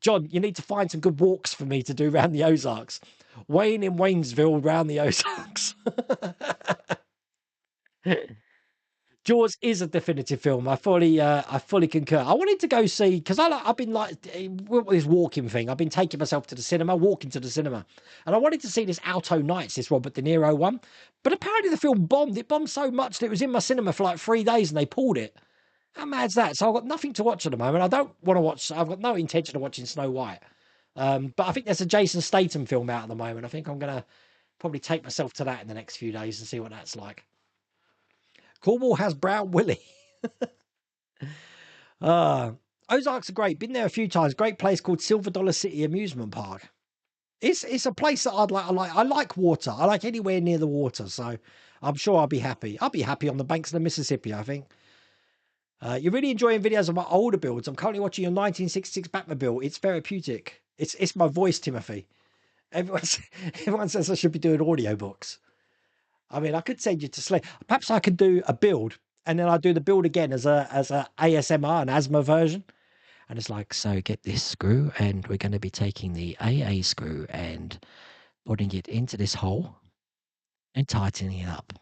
John, you need to find some good walks for me to do around the Ozarks. Wayne in Waynesville around the Ozarks. Jaws is a definitive film. I fully concur. I wanted to go see because I've been this walking thing. I've been taking myself to the cinema, walking to the cinema, and I wanted to see this Alto Nights, this Robert De Niro one. But apparently the film bombed. It bombed so much that it was in my cinema for like 3 days, and they pulled it. How mad's that? So I've got nothing to watch at the moment. I don't want to watch. I've got no intention of watching Snow White. But I think there's a Jason Statham film out at the moment. I think I'm going to probably take myself to that in the next few days and see what that's like. Cornwall has Brown Willie. Ozarks are great. Been there a few times. Great place called Silver Dollar City Amusement Park. It's a place that I'd like. I like water. I like anywhere near the water. So I'm sure I'll be happy. I'll be happy on the banks of the Mississippi, I think. You're really enjoying videos of my older builds. I'm currently watching your 1966 Batmobile. It's therapeutic. It's my voice, Timothy. Everyone says I should be doing audiobooks. I mean, I could send you to sleep. Perhaps I could do a build, and then I do the build again as a ASMR, an asthma version. And it's like, so get this screw, and we're going to be taking the AA screw and putting it into this hole and tightening it up.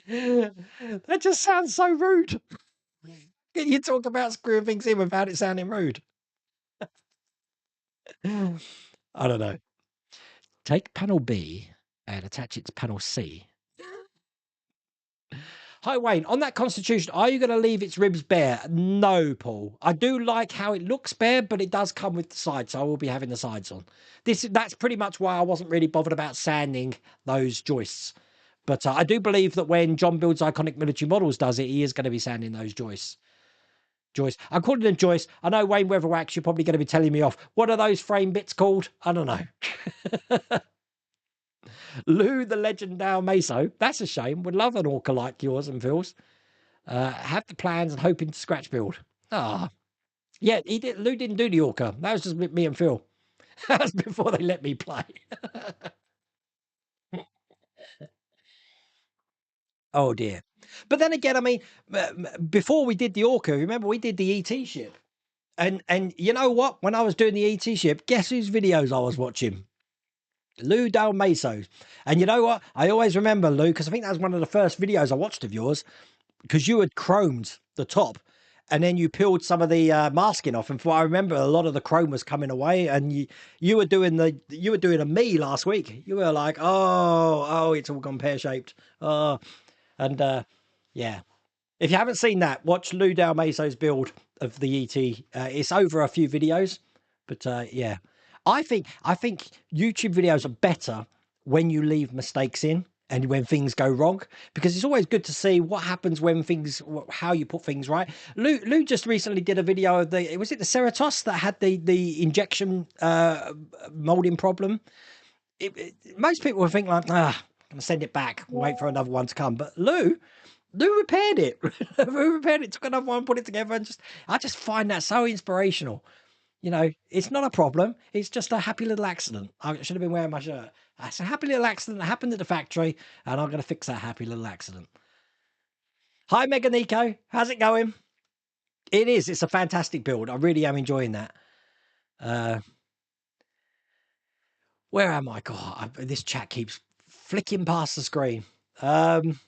That just sounds so rude. Can you talk about screwing things in without it sounding rude? I don't know. Take panel B and attach it to panel C. Hi, Wayne. On that Constitution, are you going to leave its ribs bare? No, Paul. I do like how it looks bare, but it does come with the sides, so I will be having the sides on. That's pretty much why I wasn't really bothered about sanding those joists. But I do believe that when John Builds Iconic Military Models does it, he is going to be sanding those joists. I'm calling them joists. I know, Wayne Weatherwax, you're probably going to be telling me off. What are those frame bits called? I don't know. Lou the Legend Dow Meso. That's a shame. Would love an orca like yours and Phil's. Have the plans and hoping to scratch build. Yeah, Lou didn't do the orca. That was just me and Phil. That was before they let me play. Oh dear. But then again, I mean, before we did the orca, remember we did the ET ship. And you know what? When I was doing the ET ship, guess whose videos I was watching? Lou Del Meso. And you know what? I always remember, Lou, because I think that was one of the first videos I watched of yours, because you had chromed the top and then you peeled some of the masking off. And for I remember, a lot of the chrome was coming away, and you were doing a me last week. You were like, oh, it's all gone pear-shaped. Oh, and yeah. If you haven't seen that, watch Lou Del Meso's build of the ET. It's over a few videos, but yeah. I think YouTube videos are better when you leave mistakes in and when things go wrong, because it's always good to see what happens when how you put things right. Lou just recently did a video of was it the Ceratos that had the injection molding problem? Most people would think like, I'm going to send it back, wait for another one to come. But Lou repaired it. Lou repaired it, took another one, put it together, and I just find that so inspirational. You know, it's not a problem. It's just a happy little accident. I should have been wearing my shirt. It's a happy little accident that happened at the factory, and I'm going to fix that happy little accident. Hi, Mega Nico. How's it going? It is. It's a fantastic build. I really am enjoying that. Where am I? God, this chat keeps flicking past the screen. Sent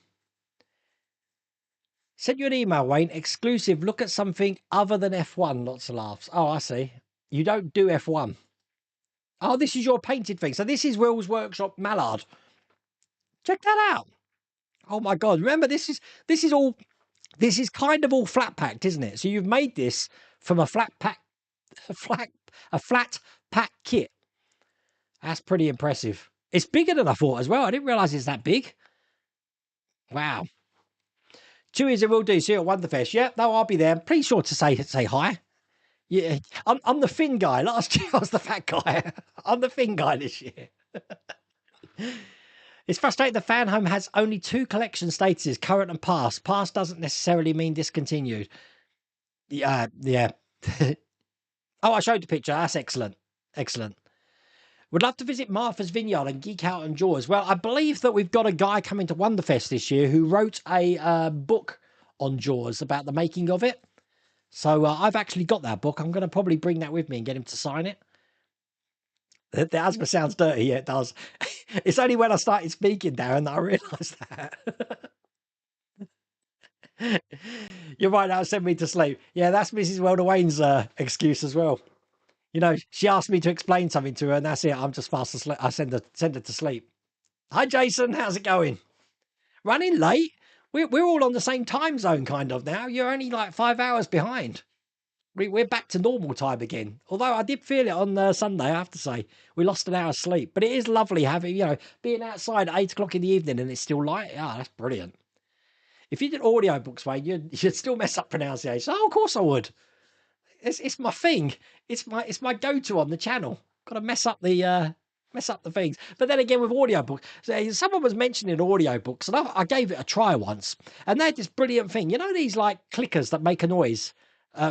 you an email, Wayne. Exclusive. Look at something other than F1. Lots of laughs. Oh, I see. You don't do F1. Oh, this is your painted thing. So this is Will's Workshop Mallard. Check that out. Oh my God. Remember, this is kind of all flat packed, isn't it? So you've made this from a flat pack kit. That's pretty impressive. It's bigger than I thought as well. I didn't realize it's that big. Wow. 2 years it will do. See you at Wonderfest. Yeah, no, I'll be there. I'm pretty sure to say hi. Yeah, I'm the thin guy. Last year I was the fat guy. I'm the thin guy this year. It's frustrating the Fanhome has only 2 collection statuses, current and past. Past doesn't necessarily mean discontinued. Yeah. Oh, I showed the picture. That's excellent. Excellent. Would love to visit Martha's Vineyard and geek out on Jaws. Well, I believe that we've got a guy coming to Wonderfest this year who wrote a book on Jaws about the making of it. So I've actually got that book. I'm going to probably bring that with me and get him to sign it. The asthma sounds dirty. Yeah, it does. It's only when I started speaking, Darren, that I realised that. You're right, that'll send me to sleep. Yeah, that's Mrs. Welder Wayne's excuse as well. You know, she asked me to explain something to her, and that's it. I'm just fast asleep. I send her to sleep. Hi, Jason. How's it going? Running late? We're all on the same time zone, kind of now. You're only like 5 hours behind. We're back to normal time again. Although I did feel it on Sunday, I have to say. We lost an hour's sleep. But it is lovely having, being outside at 8 o'clock in the evening and it's still light. Yeah, that's brilliant. If you did audiobooks, Wayne, you'd still mess up pronunciation. Oh, of course I would. It's my thing. It's my go-to on the channel. Got to mess up the things. But then again, with audiobooks, someone was mentioning audiobooks, and I gave it a try once, and they had this brilliant thing. You know these like clickers that make a noise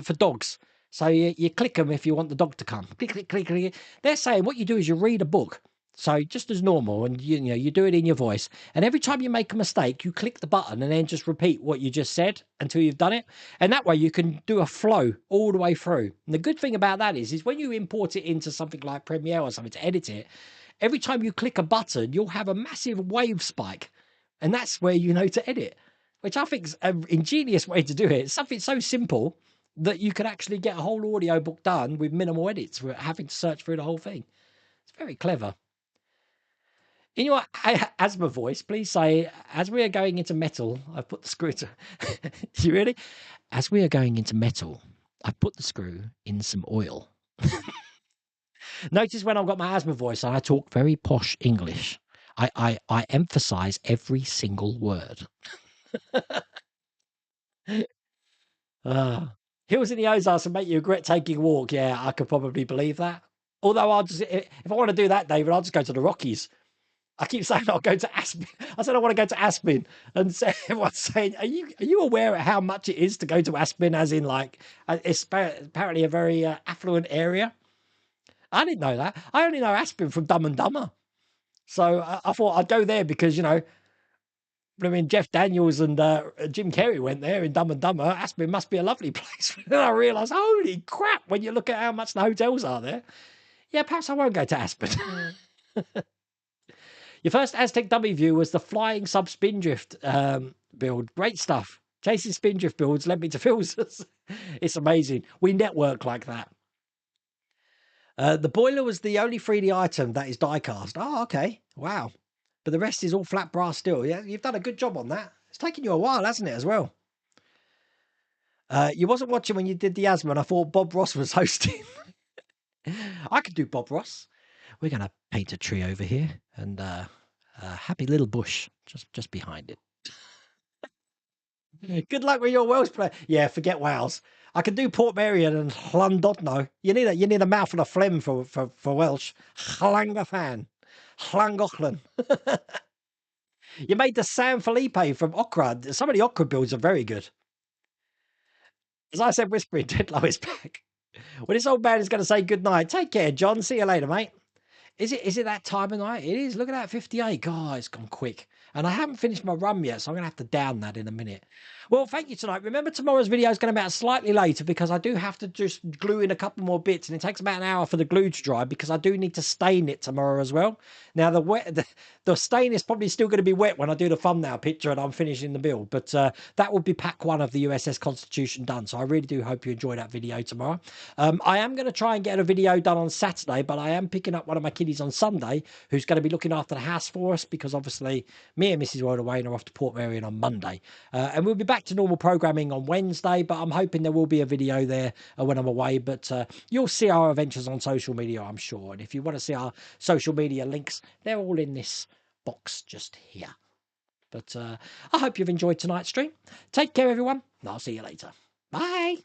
for dogs. So you click them if you want the dog to come. Click, click, click, click. They're saying what you do is you read a book. So just as normal, and you do it in your voice. And every time you make a mistake, you click the button and then just repeat what you just said until you've done it. And that way you can do a flow all the way through. And the good thing about that is when you import it into something like Premiere or something to edit it, every time you click a button, you'll have a massive wave spike. And that's where you know to edit, which I think is an ingenious way to do it. It's something so simple that you can actually get a whole audiobook done with minimal edits without having to search through the whole thing. It's very clever. In your asthma voice, please say, as we are going into metal, I've put the screw to... You ready? As we are going into metal, I've put the screw in some oil. Notice when I've got my asthma voice, I talk very posh English. I emphasize every single word. Hills in the Ozarks will make you regret taking a walk. Yeah, I could probably believe that. Although if I want to do that, David, I'll just go to the Rockies. I keep saying I'll go to Aspen. I said I want to go to Aspen, and everyone's saying, "Are you aware of how much it is to go to Aspen?" As in, like, it's apparently a very affluent area. I didn't know that. I only know Aspen from Dumb and Dumber, so I thought I'd go there because I mean, Jeff Daniels and Jim Carrey went there in Dumb and Dumber. Aspen must be a lovely place. And I realised, holy crap! When you look at how much the hotels are there, yeah, perhaps I won't go to Aspen. Your first Aztec dummy view was the flying sub spindrift build. Great stuff. Chasing spindrift builds led me to Phil's. It's amazing. We network like that. The boiler was the only 3D item that is die cast. Oh, okay. Wow. But the rest is all flat brass still. Yeah, you've done a good job on that. It's taken you a while, hasn't it, as well? You wasn't watching when you did the asthma, and I thought Bob Ross was hosting. I could do Bob Ross. We're going to paint a tree over here and a happy little bush just behind it. Good luck with your Welsh play. Yeah, forget Wales. I can do Portmeirion and Llandudno. You need a mouth and a phlegm for Welsh. Llangollen. Llangollen. You made the San Felipe from Okra. Some of the Okra builds are very good. As I said, whispering, Tedlow is back. Well, this old man is going to say good night. Take care, John. See you later, mate. Is it that time of night? It is. Look at that, 58. God, it's gone quick. And I haven't finished my run yet, so I'm going to have to down that in a minute. Well, thank you tonight. Remember, tomorrow's video is going to be out slightly later because I do have to just glue in a couple more bits, and it takes about an hour for the glue to dry because I do need to stain it tomorrow as well. Now, the stain is probably still going to be wet when I do the thumbnail picture and I'm finishing the build, but that will be pack 1 of the USS Constitution done. So I really do hope you enjoy that video tomorrow. I am going to try and get a video done on Saturday, but I am picking up one of my kiddies on Sunday who's going to be looking after the house for us because obviously me and Mrs. Royal Wayne are off to Port Marion on Monday. And we'll be back to normal programming on Wednesday, but I'm hoping there will be a video there when I'm away. But you'll see our adventures on social media, I'm sure. And if you want to see our social media links, they're all in this box just here. But I hope you've enjoyed tonight's stream. Take care, everyone, and I'll see you later. Bye.